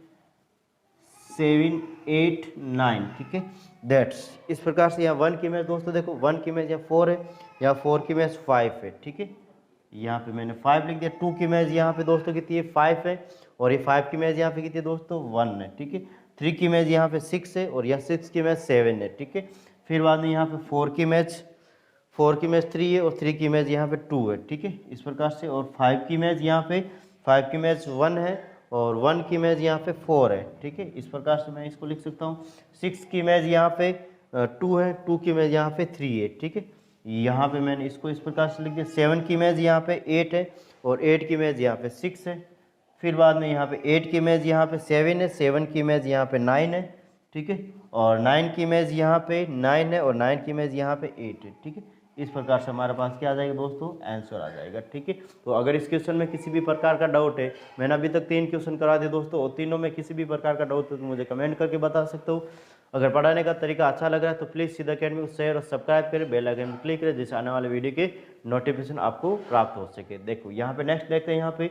7 8 9, ठीक है, दैट्स इस प्रकार से। यहाँ 1 की इमेज दोस्तों देखो, 1 की इमेज यहाँ 4 है, यहाँ 4 की इमेज 5 है, ठीक है, यहाँ पे मैंने 5 लिख दिया। 2 की इमेज यहाँ पे दोस्तों कितनी है, 5 है, और ये 5 की इमेज यहाँ पे कितनी है दोस्तों, 1 है, ठीक है। 3 की इमेज यहाँ पे 6 है, और यहाँ 6 की इमेज 7 है, ठीक है। फिर बाद में यहाँ पे 4 की इमेज 3 है, और 3 की इमेज यहाँ पे 2 है, ठीक है, इस प्रकार से। और 5 की इमेज यहाँ पे 5 की इमेज 1 है, और 1 की इमेज यहाँ पे 4 है, ठीक है, इस प्रकार से मैं इसको लिख सकता हूँ। 6 की इमेज यहाँ पे 2 है, 2 की इमेज यहाँ पे 3 है, ठीक है, यहाँ पे मैंने इसको इस प्रकार से लिख दिया। 7 की इमेज यहाँ पे 8 है, और 8 की इमेज यहाँ पे 6 है। फिर बाद में यहाँ पे 8 की इमेज यहाँ पे 7 है, 7 की इमेज यहाँ पे 9 है, ठीक है, और 9 की इमेज यहाँ पे 9 है, और 9 की इमेज यहाँ पे 8 है, ठीक है। इस प्रकार से हमारे पास क्या आ जाएगा दोस्तों, आंसर आ जाएगा, ठीक है। तो अगर इस क्वेश्चन में किसी भी प्रकार का डाउट है, मैंने अभी तक 3 क्वेश्चन करा दिए दोस्तों, और तीनों में किसी भी प्रकार का डाउट है तो मुझे कमेंट करके बता सकते हो। अगर पढ़ाने का तरीका अच्छा लग रहा है तो प्लीज़ सीधा अकेडमी को शेयर और सब्सक्राइब करें, बेल आइकन क्लिक करें, जिससे आने वाले वीडियो के नोटिफिकेशन आपको प्राप्त हो सके। देखो यहाँ पे नेक्स्ट देखते हैं, यहाँ पे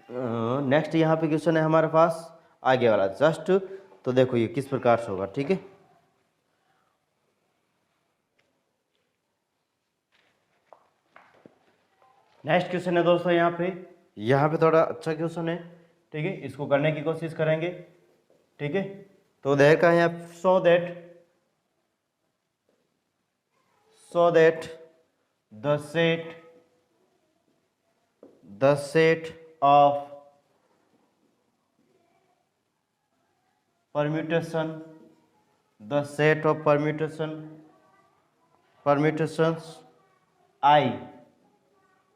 नेक्स्ट यहाँ पे क्वेश्चन है हमारे पास आगे वाला जस्ट, तो देखो ये किस प्रकार से होगा, ठीक है। नेक्स्ट क्वेश्चन है दोस्तों यहाँ पे थोड़ा अच्छा क्वेश्चन है, ठीक है, इसको करने की कोशिश करेंगे, ठीक है। तो देर का है यहाँ, सो that the set of permutation, the set of permutations I,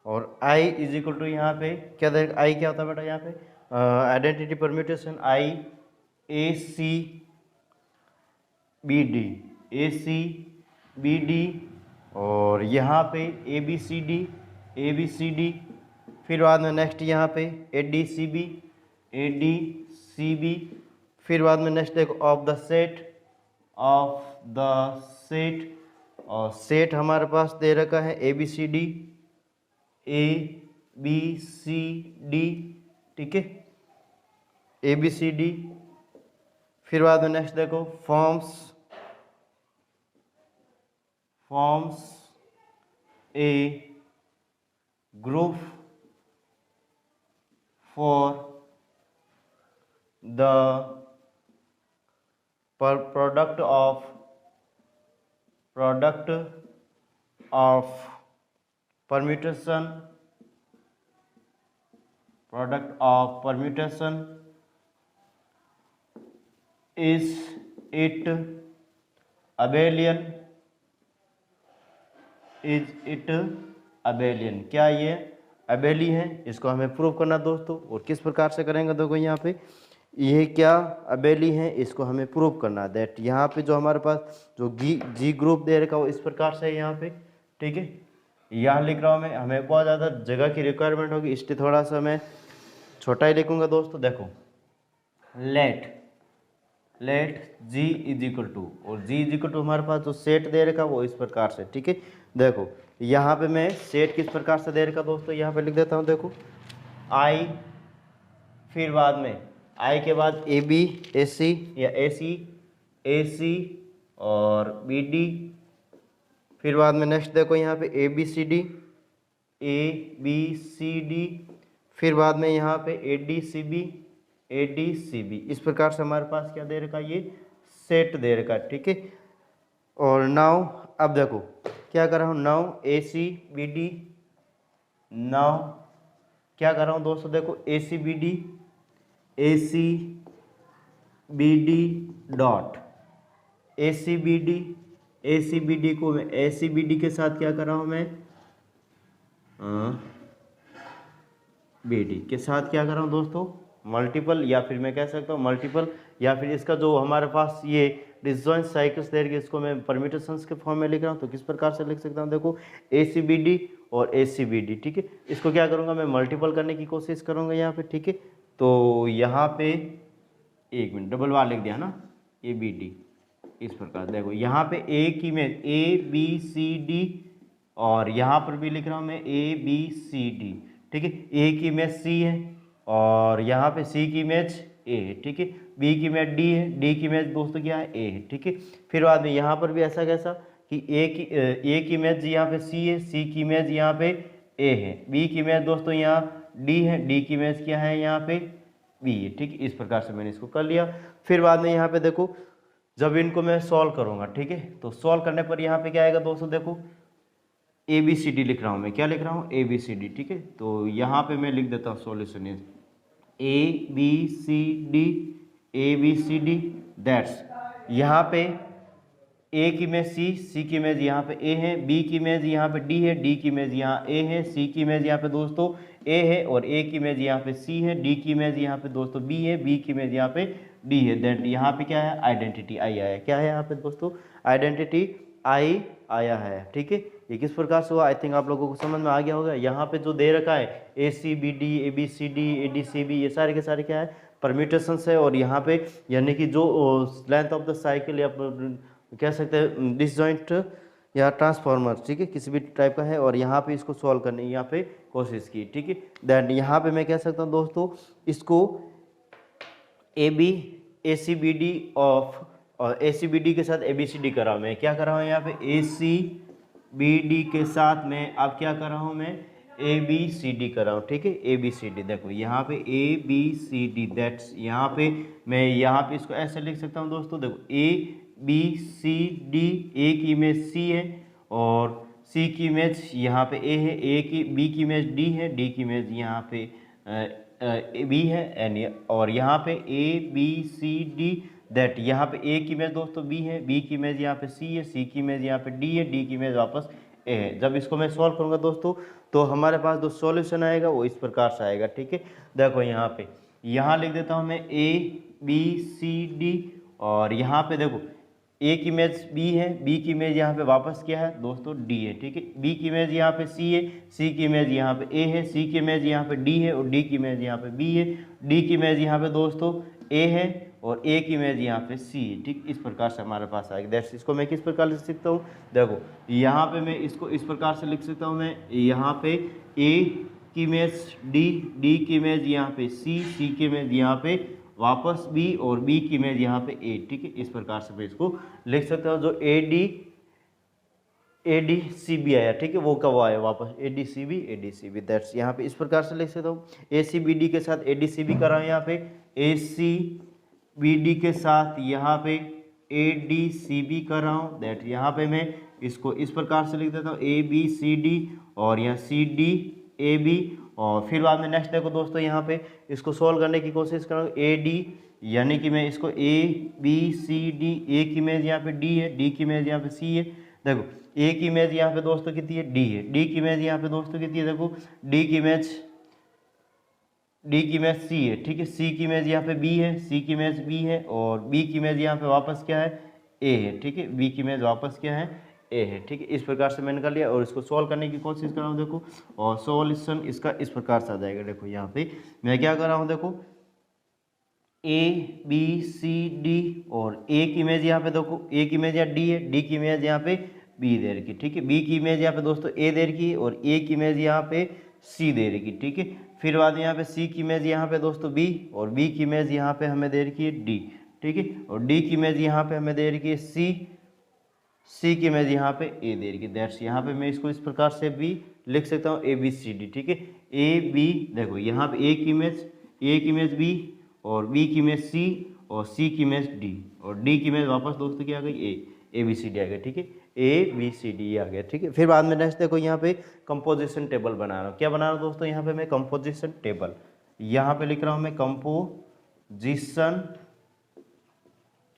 और I इज इक्वल टू यहाँ पे क्या देगा, I क्या होता है बेटा, यहाँ पे identity permutation I A C B D, और यहाँ पे A B C D, फिर बाद में नेक्स्ट यहाँ पे A D C B, फिर बाद में नेक्स्ट देखो ऑफ द सेट, और सेट हमारे पास दे रखा है A B C D, ठीक है, A B C D। फिर बाद में नेक्स्ट देखो forms a group for the product of permutation is it abelian, क्या ये अबेली है, इसको हमें प्रूव करना दोस्तों। और किस प्रकार से करेंगे देखो, यहाँ पे ये क्या अबेली है, इसको हमें प्रूव करना है। दैट यहाँ पे जो हमारे पास जो जी ग्रुप दे रखा है वो इस प्रकार से है यहाँ पे, ठीक है, यहाँ लिख रहा हूँ मैं, हमें बहुत ज़्यादा जगह की रिक्वायरमेंट होगी, इसलिए थोड़ा सा मैं छोटा ही लिखूंगा दोस्तों। देखो let G is equal to, और जी इज इक्वल टू हमारे पास जो सेट दे रखा वो इस प्रकार से, ठीक है। देखो यहाँ पे मैं सेट किस प्रकार से दे रखा दोस्तों, यहाँ पे लिख देता हूँ, देखो आई, फिर बाद में आई के बाद ए बी ए सी या ए सी और बी डी, फिर बाद में नेक्स्ट देखो यहाँ पे ए बी सी डी, फिर बाद में यहाँ पे ए डी सी बी, इस प्रकार से हमारे पास क्या दे रखा, ये सेट दे रखा, ठीक है। और नाउ अब देखो क्या कर रहा हूँ, now A C B D, now क्या कर रहा हूँ दोस्तों, देखो A C B D A C B D dot A C B D, A C B D को मैं ए सी बी डी के साथ क्या कर रहा हूँ मैं, बी डी के साथ क्या कर रहा हूँ दोस्तों, मल्टीपल, या फिर मैं कह सकता हूँ मल्टीपल, या फिर इसका जो हमारे पास ये डिसजॉइंट साइकिल्स दे रही है इसको मैं परम्यूटेशंस के फॉर्म में लिख रहा हूँ। तो किस प्रकार से लिख सकता हूँ, देखो ए सी बी डी और ए सी बी डी, ठीक है। इसको क्या करूँगा मैं, मल्टीपल करने की कोशिश करूँगा यहाँ पे, ठीक है। तो यहाँ पे एक मिनट, डबल बार लिख दिया ना, ए बी डी, इस प्रकार देखो यहाँ पे ए की image A B C D, और यहाँ पर भी लिख रहा हूँ मैं ए बी सी डी, ठीक है। ए की इमेज सी है और यहाँ पे सी की इमेज ए है, ठीक है। बी की इमेज डी है, डी की इमेज दोस्तों क्या है, ए है, ठीक है। फिर बाद में यहाँ पर भी ऐसा कैसा कि ए की इमेज यहाँ पे सी है, सी की इमेज यहाँ पे ए है, बी की इमेज दोस्तों यहाँ डी है, डी की इमेज क्या है यहाँ पे बी है, ठीक है। इस प्रकार से मैंने इसको कर लिया। फिर बाद में यहाँ पे देखो जब इनको मैं सॉल्व करूँगा, ठीक है, तो सॉल्व करने पर यहाँ पे क्या आएगा दोस्तों, देखो ए बी सी डी लिख रहा हूँ मैं, क्या लिख रहा हूँ, ए बी सी डी, ठीक है। तो यहाँ पे मैं लिख देता हूँ solution is A B C D, A B C D, that's यहाँ पे ए की इमेज सी, सी की इमेज यहाँ पे ए है, बी की इमेज यहाँ पे डी है, डी की इमेज यहाँ ए है, सी की इमेज यहाँ पे दोस्तों ए है, और ए की इमेज यहाँ पे सी है, डी की इमेज यहाँ पे दोस्तों बी है, बी की इमेज यहाँ पे डी है। देन यहाँ पे क्या है, आइडेंटिटी आई आया, क्या है यहाँ पे दोस्तों, आइडेंटिटी आई आया है, ठीक है। ये किस प्रकार से हुआ, आई थिंक आप लोगों को समझ में आ गया होगा। यहाँ पे जो दे रखा है A C B D, A B C D, A D C B, ये सारे के सारे क्या है, परम्यूटेशंस है। और यहाँ पे यानी कि जो लेंथ ऑफ द साइकिल या कह सकते हैं डिसजॉइंट या ट्रांसफॉर्मर, ठीक है, किसी भी टाइप का है, और यहाँ पे इसको सॉल्व करने की यहाँ पे कोशिश की, ठीक है। दैन यहाँ पे मैं कह सकता हूँ दोस्तों इसको A B A C B D of, और ए सी बी डी के साथ ए बी सी डी कर रहा हूँ मैं, क्या कर रहा हूँ यहाँ पे ए सी बी डी के साथ मैं अब क्या कर रहा हूँ मैं, ए बी सी डी कर रहा हूँ, ठीक है। ए बी सी डी देखो यहाँ पे A B C D, that's यहाँ पे मैं यहाँ पे इसको ऐसे लिख सकता हूँ दोस्तों, देखो ए बी सी डी, ए की इमेज सी है और सी की इमेज यहाँ पे ए है, ए की बी की इमेज डी है, डी की इमेज यहाँ पे बी है, एंड और यहाँ पे A B C D, that यहाँ पे ए की इमेज दोस्तों बी है, बी की इमेज यहाँ पे सी है, सी की इमेज यहाँ पे डी है, डी की इमेज वापस ए है। जब इसको मैं सॉल्व करूँगा दोस्तों तो हमारे पास जो सॉल्यूशन आएगा वो इस प्रकार से आएगा, ठीक है। देखो यहाँ पे यहाँ लिख देता हूँ मैं ए बी सी डी, और यहाँ पे देखो ए की इमेज बी है, बी की इमेज यहाँ पे वापस क्या है दोस्तों डी है, ठीक है। बी की इमेज यहाँ पे सी है, सी की इमेज यहाँ पे ए है, सी की इमेज यहाँ पे डी है, और डी की इमेज यहाँ पे बी है, डी की इमेज यहाँ पे दोस्तों ए है, और ए की इमेज यहाँ पे सी है, ठीक। इस प्रकार से हमारे पास आएगा। दैट्स इसको मैं किस प्रकार लिख सकता हूँ, देखो यहाँ पे मैं इसको इस प्रकार से लिख सकता हूँ मैं, यहाँ पे ए की इमेज डी, डी की इमेज यहाँ पे सी, सी की इमेज यहाँ पे वापस बी, और बी की इमेज यहाँ पे ए, ठीक है। इस प्रकार से मैं इसको लिख सकता हूँ। जो ए डी सी बी आया, ठीक है, वो कब आया वापस A D C B, that's यहाँ पे इस प्रकार से लिख सकता हूँ। ए सी बी डी के साथ ए डी सी बी कर रहा हूँ, यहाँ पे ए सी बी डी के साथ यहाँ पे ए डी सी बी कर रहा हूँ, दैट यहाँ पे मैं इसको इस प्रकार से लिख देता हूँ ए बी सी डी, और यहाँ सी डी ए बी, और फिर बाद में नेक्स्ट देखो दोस्तों यहाँ पे इसको सॉल्व करने की कोशिश करूँ, ए डी यानी कि मैं इसको ए बी सी डी, ए की इमेज यहाँ पे डी है, डी की इमेज यहाँ पे सी है, देखो ए की इमेज यहाँ पे दोस्तों कितनी है, डी है, डी की इमेज यहाँ पे दोस्तों कितनी है, देखो डी की इमेज सी है, ठीक है। सी की इमेज यहाँ पे बी है, सी की इमेज बी है, और बी की इमेज यहाँ पे वापस क्या है, ए है, ठीक है। बी की इमेज वापस क्या है, ए है, ठीक है। इस प्रकार से मैंने कर लिया और इसको सॉल्व करने की कोशिश कर रहा हूँ, देखो, और सॉल्यूशन इसका इस प्रकार से आ जाएगा। देखो यहाँ पे मैं क्या कर रहा हूँ, देखो ए बी सी डी, और ए की इमेज यहाँ पे देखो ए की इमेज यहाँ डी है, डी की इमेज यहाँ पे बी दे रखी, ठीक है। बी की इमेज यहाँ पे दोस्तों ए दे रखी, और ए की इमेज यहाँ पे सी दे रखी, ठीक है। फिर बाद में यहाँ पे सी की इमेज यहाँ पे दोस्तों बी, और बी की इमेज यहाँ पे हमें दे रखी है डी, ठीक है, और डी की इमेज यहाँ पे हमें दे रखी है सी की इमेज यहाँ पे ए दे रखी है। दैट्स यहाँ पे मैं इसको इस प्रकार से भी लिख सकता हूँ ए बी सी डी, ठीक है। ए बी देखो यहाँ पे ए की इमेज बी, और बी की इमेज सी, और सी की इमेज डी, और डी की इमेज वापस दोस्तों क्या आ गई ए बी सी डी आ गया, ठीक है। ए बी सी डी आ गया, ठीक है। फिर बाद में नेक्स्ट देखो यहाँ पे कंपोजिशन टेबल बना रहा हूँ। क्या बना रहा हूँ दोस्तों, यहाँ पे मैं कंपोजिशन टेबल यहाँ पे लिख रहा हूँ मैं कंपोजिशन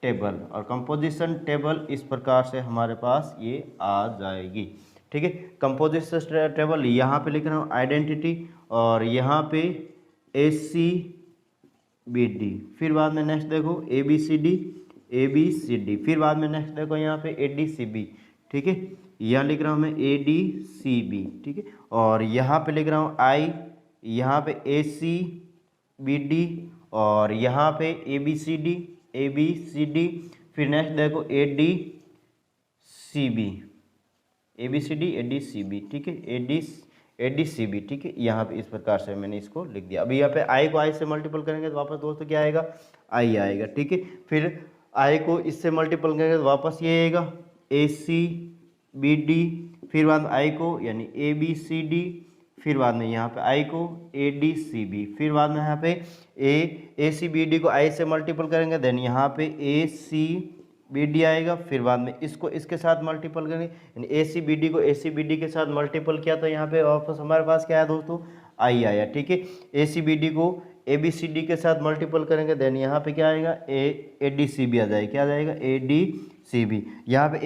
टेबल, और कंपोजिशन टेबल इस प्रकार से हमारे पास ये आ जाएगी। ठीक है, कंपोजिशन टेबल यहाँ पे लिख रहा हूँ आइडेंटिटी, और यहाँ पे ACBD, फिर बाद में नेक्स्ट देखो ABCD, फिर बाद में नेक्स्ट देखो यहाँ पे ADCB। ठीक है, यहाँ लिख रहा हूँ मैं ADCB। ठीक है, और यहाँ पे लिख रहा हूँ I, यहाँ पे ACBD, और यहाँ पे ABCD, फिर नेक्स्ट देखो ABCD। ठीक है, ADCB। ठीक है, यहाँ पे इस प्रकार से मैंने इसको लिख दिया। अभी यहाँ पे I को I से मल्टीपल करेंगे तो वापस दोस्तों क्या आएगा, I आएगा। ठीक है, फिर I को इससे मल्टीपल करेंगे तो वापस ये आएगा ACBD, फिर बाद में I को यानी ABCD, फिर बाद में यहाँ पे I को ADCB, फिर बाद में यहाँ पे ACBD को I से मल्टीपल करेंगे, देन यहाँ पे ACBD आएगा, फिर बाद में इसको इसके साथ मल्टीपल करेंगे, यानी ACBD को ACBD के साथ मल्टीपल किया तो यहाँ पे वापस हमारे पास क्या है दोस्तों, I आया। ठीक है, ACBD को ABCD के साथ मल्टीपल करेंगे, देन यहाँ पे क्या आएगा, ADCB आ जाएगा। क्या आ जाएगा, ADCB। यहाँ पे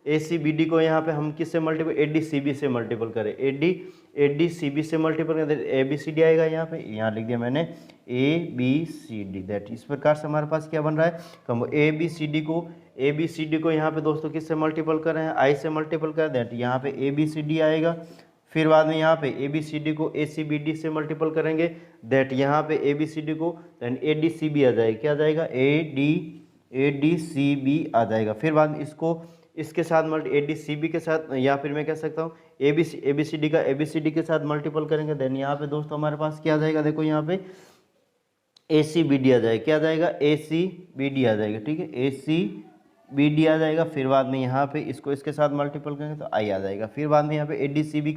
ACBD को यहाँ पे हम किससे मल्टीपल, ADCB से मल्टीपल करें, ADCB से मल्टीपल करें, ABCD आएगा। यहाँ पे यहाँ लिख दिया मैंने ABCD। दैट इस प्रकार से हमारे पास क्या बन रहा है, हम ABCD को यहाँ पे दोस्तों किससे मल्टीपल कर रहे हैं, I से मल्टीपल कर, दैट यहाँ पे ABCD आएगा। फिर बाद में यहाँ पे ABCD को ACBD से मल्टीपल करेंगे, दैट यहाँ पे ABCD को देन ADCB आ जाएगा। क्या आ जाएगा, ADCB आ जाएगा। फिर बाद में इसको इसके साथ ADCB के साथ, या फिर मैं कह सकता हूँ ABCD का ABCD के साथ मल्टीपल करेंगे, देन यहाँ पे दोस्तों हमारे पास क्या आ जाएगा, देखो यहाँ पे ACBD आ जाएगा। क्या आ जाएगा, ACBD आ जाएगा। ठीक है, ACBD आ जाएगा। फिर बाद में यहाँ पे इसको इसके साथ मल्टीपल करेंगे तो I आ जाएगा। फिर बाद में यहाँ पे ADCB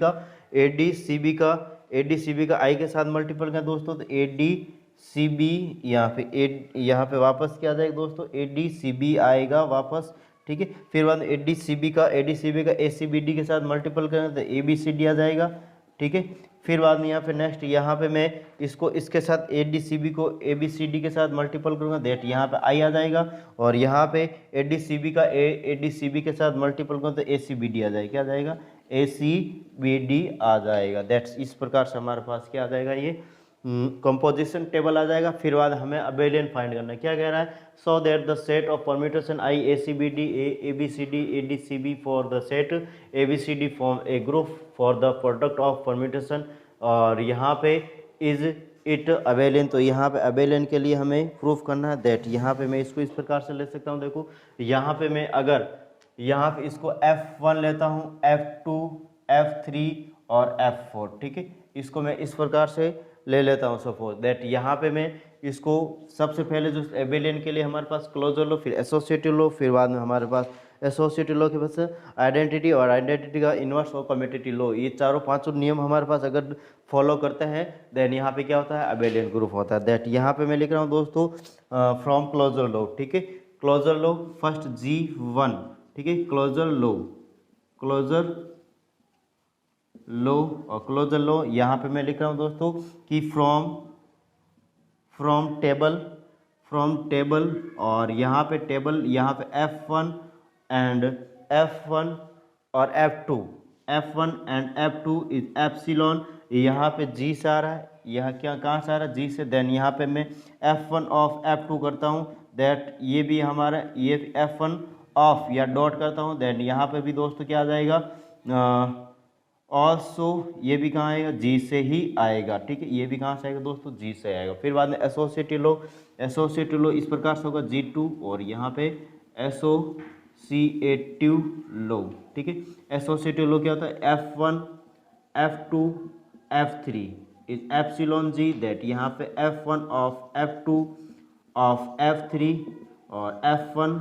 का I के साथ मल्टीपल करें दोस्तों तो ADCB, यहाँ पे वापस क्या आ जाएगा दोस्तों, ADCB आएगा वापस। ठीक है, फिर बाद में ADCB का ACBD के साथ मल्टीपल करें तो ABCD आ जाएगा। ठीक है, फिर बाद में यहाँ पे नेक्स्ट यहाँ पे मैं इसको इसके साथ ADCB को ABCD के साथ मल्टीपल करूँगा, दैट यहाँ पे I आ जाएगा। और यहाँ पे ADCB का ADCB के साथ मल्टीपल करूँ तो ACBD आ जाएगा। क्या आ जाएगा, ACBD आ जाएगा। दैट्स इस प्रकार से हमारे पास क्या आ जाएगा, ये कंपोजिशन टेबल आ जाएगा। फिर बाद हमें अबेलियन फाइंड करना है। क्या कह रहा है, सो that the set of permutation I ACBD ABCD ADCB for the set ABCD form A group for the product of permutation, और यहाँ पे इज इट अबेलियन। तो यहाँ पे अबेलियन के लिए हमें प्रूफ करना है, दैट यहाँ पे मैं इसको इस प्रकार से ले सकता हूँ। देखो यहाँ पे मैं अगर यहाँ पे इसको F1 लेता हूँ, F2 F3 और F4। ठीक है, इसको मैं इस प्रकार से ले लेता हूँ। सपोज दैट यहाँ पे मैं इसको सबसे पहले जो एबेलियन के लिए हमारे पास क्लोजर लो, फिर एसोसिएटिव लो, फिर बाद में हमारे पास एसोसिएटिव लो के पास आइडेंटिटी, और आइडेंटिटी का इन्वर्स और कम्यूटेटिव लो, ये चारों पांचों नियम हमारे पास अगर फॉलो करते हैं देन यहाँ पे क्या होता है, अबेलियन ग्रुप होता है। दैट यहाँ पे मैं लिख रहा हूँ दोस्तों फ्रॉम क्लोजर लो। ठीक है, क्लोजर लो फर्स्ट G1। ठीक है, क्लोजर लो और क्लोजर लो यहाँ पे मैं लिख रहा हूँ दोस्तों कि फ्रॉम टेबल, और यहाँ पे टेबल, यहाँ पे F1 और F1 and F2 is epsilon. यहाँ पे G से आ रहा है, यह क्या कहाँ से आ रहा है, G से। देन यहाँ पे मैं F1 ऑफ F2 करता हूँ, दैट ये भी हमारा ये F1 ऑफ या डॉट करता हूँ, देन यहाँ पे भी दोस्तों क्या आ जाएगा ऑल्सो, ये भी कहाँ आएगा, G से ही आएगा। ठीक है, ये भी कहाँ से आएगा दोस्तों, G से आएगा। फिर बाद में एसोसिएटिव लो इस प्रकार से होगा G2, और यहाँ पे एसोसिएटिव लो। ठीक है, एसोसिएटिव लो क्या होता है, F1 F2 F3 is epsilon G, that यहाँ पे F1 of F2 of F3 और F1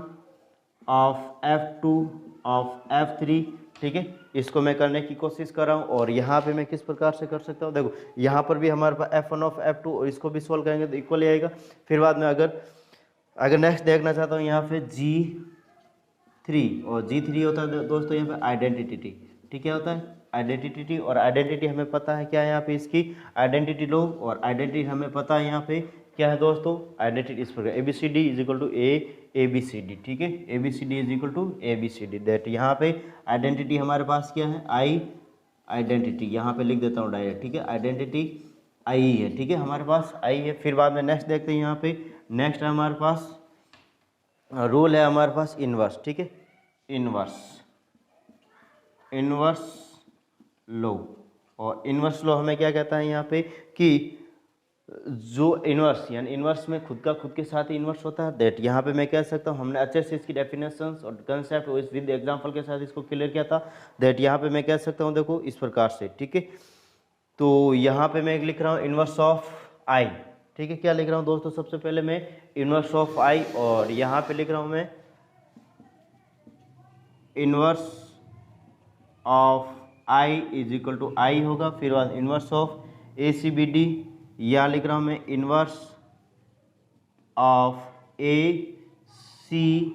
of F2 of F3। ठीक है, इसको मैं करने की कोशिश कर रहा हूँ, और यहाँ पे मैं किस प्रकार से कर सकता हूँ, देखो यहाँ पर भी हमारे पास F1 ऑफ F2, और इसको भी सॉल्व करेंगे तो इक्वल ही आएगा। फिर बाद में अगर नेक्स्ट देखना चाहता हूँ, यहाँ पे G3, और G3 होता है दोस्तों यहाँ पे आइडेंटिटी। ठीक है, होता है आइडेंटिटी, और आइडेंटिटी हमें पता है क्या है, यहाँ पे इसकी आइडेंटिटी लो, और आइडेंटिटी हमें पता है यहाँ पे क्या है दोस्तों, आइडेंटिटी इस प्रकार A B C D is equal to A B C D, ठीक है, A B C D is equal to A B C D. That यहाँ पे आइडेंटिटी हमारे पास क्या है, आई आइडेंटिटी, यहाँ पे लिख देता हूँ डायरेक्ट, ठीक है, आइडेंटिटी आई है, ठीक है, हमारे पास आई है। फिर बाद में नेक्स्ट देखते हैं, यहाँ पे नेक्स्ट हमारे पास रूल है हमारे पास इनवर्स, ठीक है, इनवर्स लो। और इनवर्स लो हमें क्या कहता है यहाँ पे कि जो इनवर्स यानी इनवर्स में खुद के साथ ही इनवर्स होता है। दैट यहाँ पे मैं कह सकता हूँ, हमने अच्छे से इसकी डेफिनेशंस और कंसेप्ट और इस विद एग्जांपल के साथ इसको क्लियर किया था। दैट यहाँ पे मैं कह सकता हूँ, देखो इस प्रकार से, ठीक है, तो यहाँ पे मैं लिख रहा हूँ इनवर्स ऑफ आई, ठीक है, क्या लिख रहा हूँ दोस्तों, सबसे पहले मैं इनवर्स ऑफ आई, और यहाँ पे लिख रहा हूँ मैं inverse of I is equal to I होगा, फिर बाद inverse of A C B D, या लिख रहा हूँ मैं inverse of A C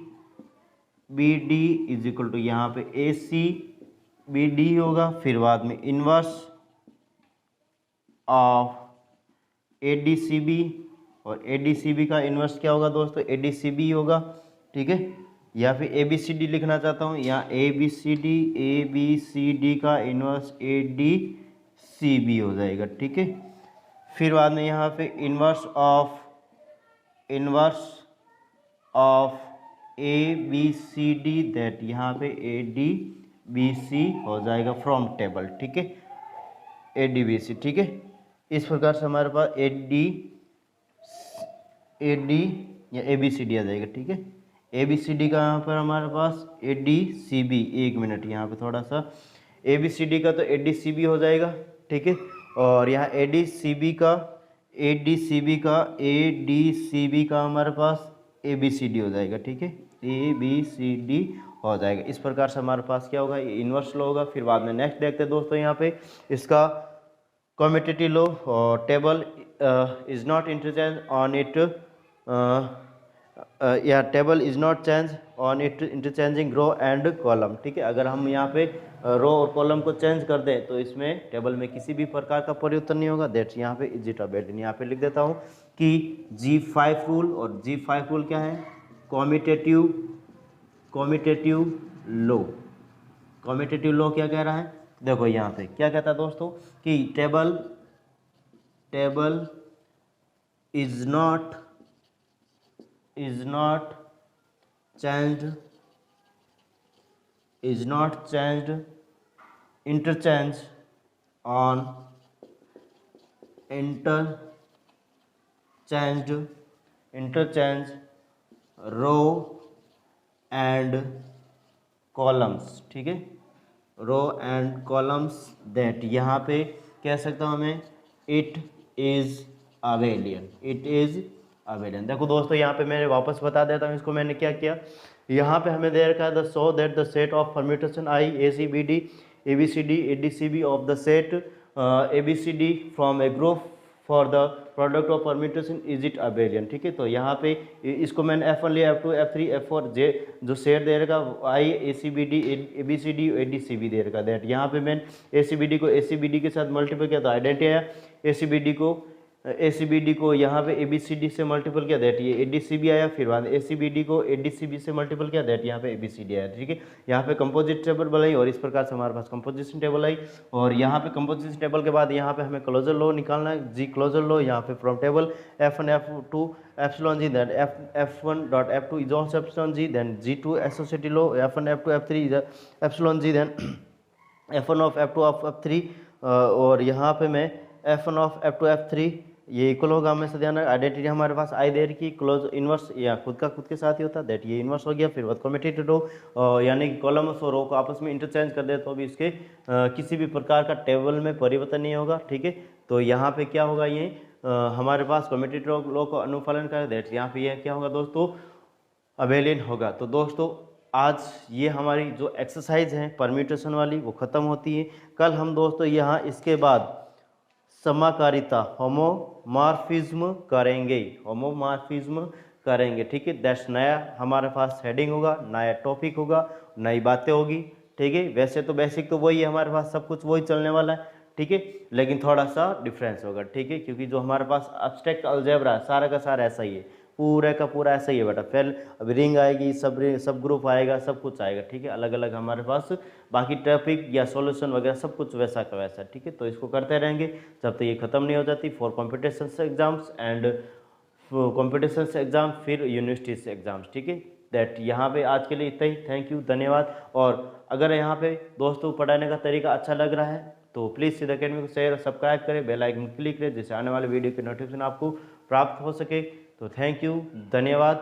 B D is equal to यहाँ पे ए सी बी डी होगा, फिर बाद में inverse of A D C B, और ए डी सी बी का इनवर्स क्या होगा दोस्तों, ए डी सी बी होगा, ठीक है, या फिर ए बी सी डी लिखना चाहता हूँ, या ए बी सी डी का inverse A D C B हो जाएगा, ठीक है। फिर बाद में यहाँ पे inverse of A B C D, that यहाँ पे ए डी बी सी हो जाएगा फ्रॉम टेबल, ठीक है, ए डी बी सी, ठीक है। इस प्रकार से हमारे पास ए डी या ए बी सी डी आ जाएगा, ठीक है। ए बी सी डी का यहाँ पर हमारे पास ए डी सी बी, एक मिनट यहाँ पे थोड़ा सा, ए बी सी डी का तो ए डी सी बी हो जाएगा, ठीक है, और यहाँ ए डी सी बी का हमारे पास ए बी सी डी हो जाएगा, ठीक है, ए बी सी डी हो जाएगा। इस प्रकार से हमारे पास क्या होगा, इनवर्स लो होगा। फिर बाद में नेक्स्ट देखते हैं दोस्तों, यहाँ पे इसका कम्यूटेटिव लो, और table is not interchange on it, या table is not change on it interchanging row and column, ठीक है। अगर हम यहाँ पे रो और कॉलम को चेंज कर दें तो इसमें टेबल में किसी भी प्रकार का परिवर्तन नहीं होगा। दैट्स यहाँ पे इज इट अबेटेड, यहाँ पे लिख देता हूँ कि G5 रूल, और G5 रूल क्या है, कॉम्यूटेटिव लो। कॉम्यूटेटिव लो क्या कह रहा है, देखो यहाँ पे क्या कहता है दोस्तों कि table is not changed interchange on interchange row and columns, ठीक है, रो एंड कॉलम्स। दैट यहाँ पे कह सकता हूँ मैं इट इज अवेलियन। देखो दोस्तों यहाँ पे मैंने वापस बता देता हूँ इसको, मैंने क्या किया, यहाँ पे हमें दे रखा है the so that the set of permutation I A C B D A B C D A D C B of the set A B C D from a group for the product of permutation is it abelian, ठीक है। तो यहाँ पे इसको मैंने F1 लिया, F2 F3 F4 जे जो set दे रखा I A C B D A B C D A D C B दे रखा। दैट यहाँ पे मैंने ए सी बी डी को ए सी बी डी के साथ मल्टीपल किया तो आइडेंटिटी आया, ए सी बी डी को यहाँ पे ए बी सी डी से मल्टीपल किया, दैट ये ए डी सी बी आया। फिर बाद ए सी बी डी को ए डी सी बी से मल्टीपल किया, दैट यहाँ पे ए बी सी डी आया, ठीक है। यहाँ पे कंपोजिट टेबल बनाई और इस प्रकार से हमारे पास कंपोजिशन टेबल आई, और यहाँ पे कंपोजिशन टेबल के बाद यहाँ पे हमें क्लोजर लो निकालना है, जी क्लोजर लो। यहाँ पे from table F1 F2 epsilon G, then F1 dot F2 is also epsilon G, then G2 associated लो F1 F2 F3 is epsilon G, then F1 of F2 of F3, और यहाँ पे मैं F1 ऑफ F2 F3 ये equal होगा, हमें से ध्यान, आइडेंटिटी हमारे पास आई देर की क्लोज इनवर्स या खुद के साथ ही होता है, दैट ये इनवर्स हो गया। फिर बाद कम्यूटेटिव रो यानी कि कॉलम्स और रो को आपस में इंटरचेंज कर दे तो भी इसके किसी भी प्रकार का टेबल में परिवर्तन नहीं होगा, ठीक है। तो यहाँ पे क्या होगा, ये हमारे पास कम्यूटेटिव रो को अनुपालन करे, दैट यहाँ पे यह क्या होगा दोस्तों, अबेलियन होगा। तो दोस्तों आज ये हमारी जो एक्सरसाइज है परम्यूटेशन वाली वो ख़त्म होती है। कल हम दोस्तों यहाँ इसके बाद समाकारिता होमोमॉर्फिज्म करेंगे, ठीक है। दैट्स नया हमारे पास हेडिंग होगा, नया टॉपिक होगा, नई बातें होगी, ठीक है। वैसे तो बेसिक तो वही है हमारे पास, सब कुछ वही चलने वाला है, ठीक है, लेकिन थोड़ा सा डिफरेंस होगा, ठीक है, क्योंकि जो हमारे पास एब्स्ट्रैक्ट अलजेब्रा है सारा का सारा ऐसा ही है, पूरा का पूरा ऐसा ही है बेटा। फिर अब रिंग आएगी, सब ग्रुप आएगा, सब कुछ आएगा, ठीक है, अलग अलग हमारे पास, बाकी टॉपिक या सॉल्यूशन वगैरह सब कुछ वैसा का वैसा, ठीक है। तो इसको करते रहेंगे जब तक ये खत्म नहीं हो जाती, for competition exams and competition exam, फिर यूनिवर्सिटी एग्जाम्स, ठीक है। दैट यहाँ पे आज के लिए इतना ही, थैंक यू, धन्यवाद। और अगर यहाँ पे दोस्तों पढ़ाने का तरीका अच्छा लग रहा है तो प्लीज़ सिद्ध अकेडमी को शेयर और सब्सक्राइब करें, बेल आइकन क्लिक करें, जिससे आने वाले वीडियो की नोटिफिकेशन आपको प्राप्त हो सके। तो थैंक यू, धन्यवाद।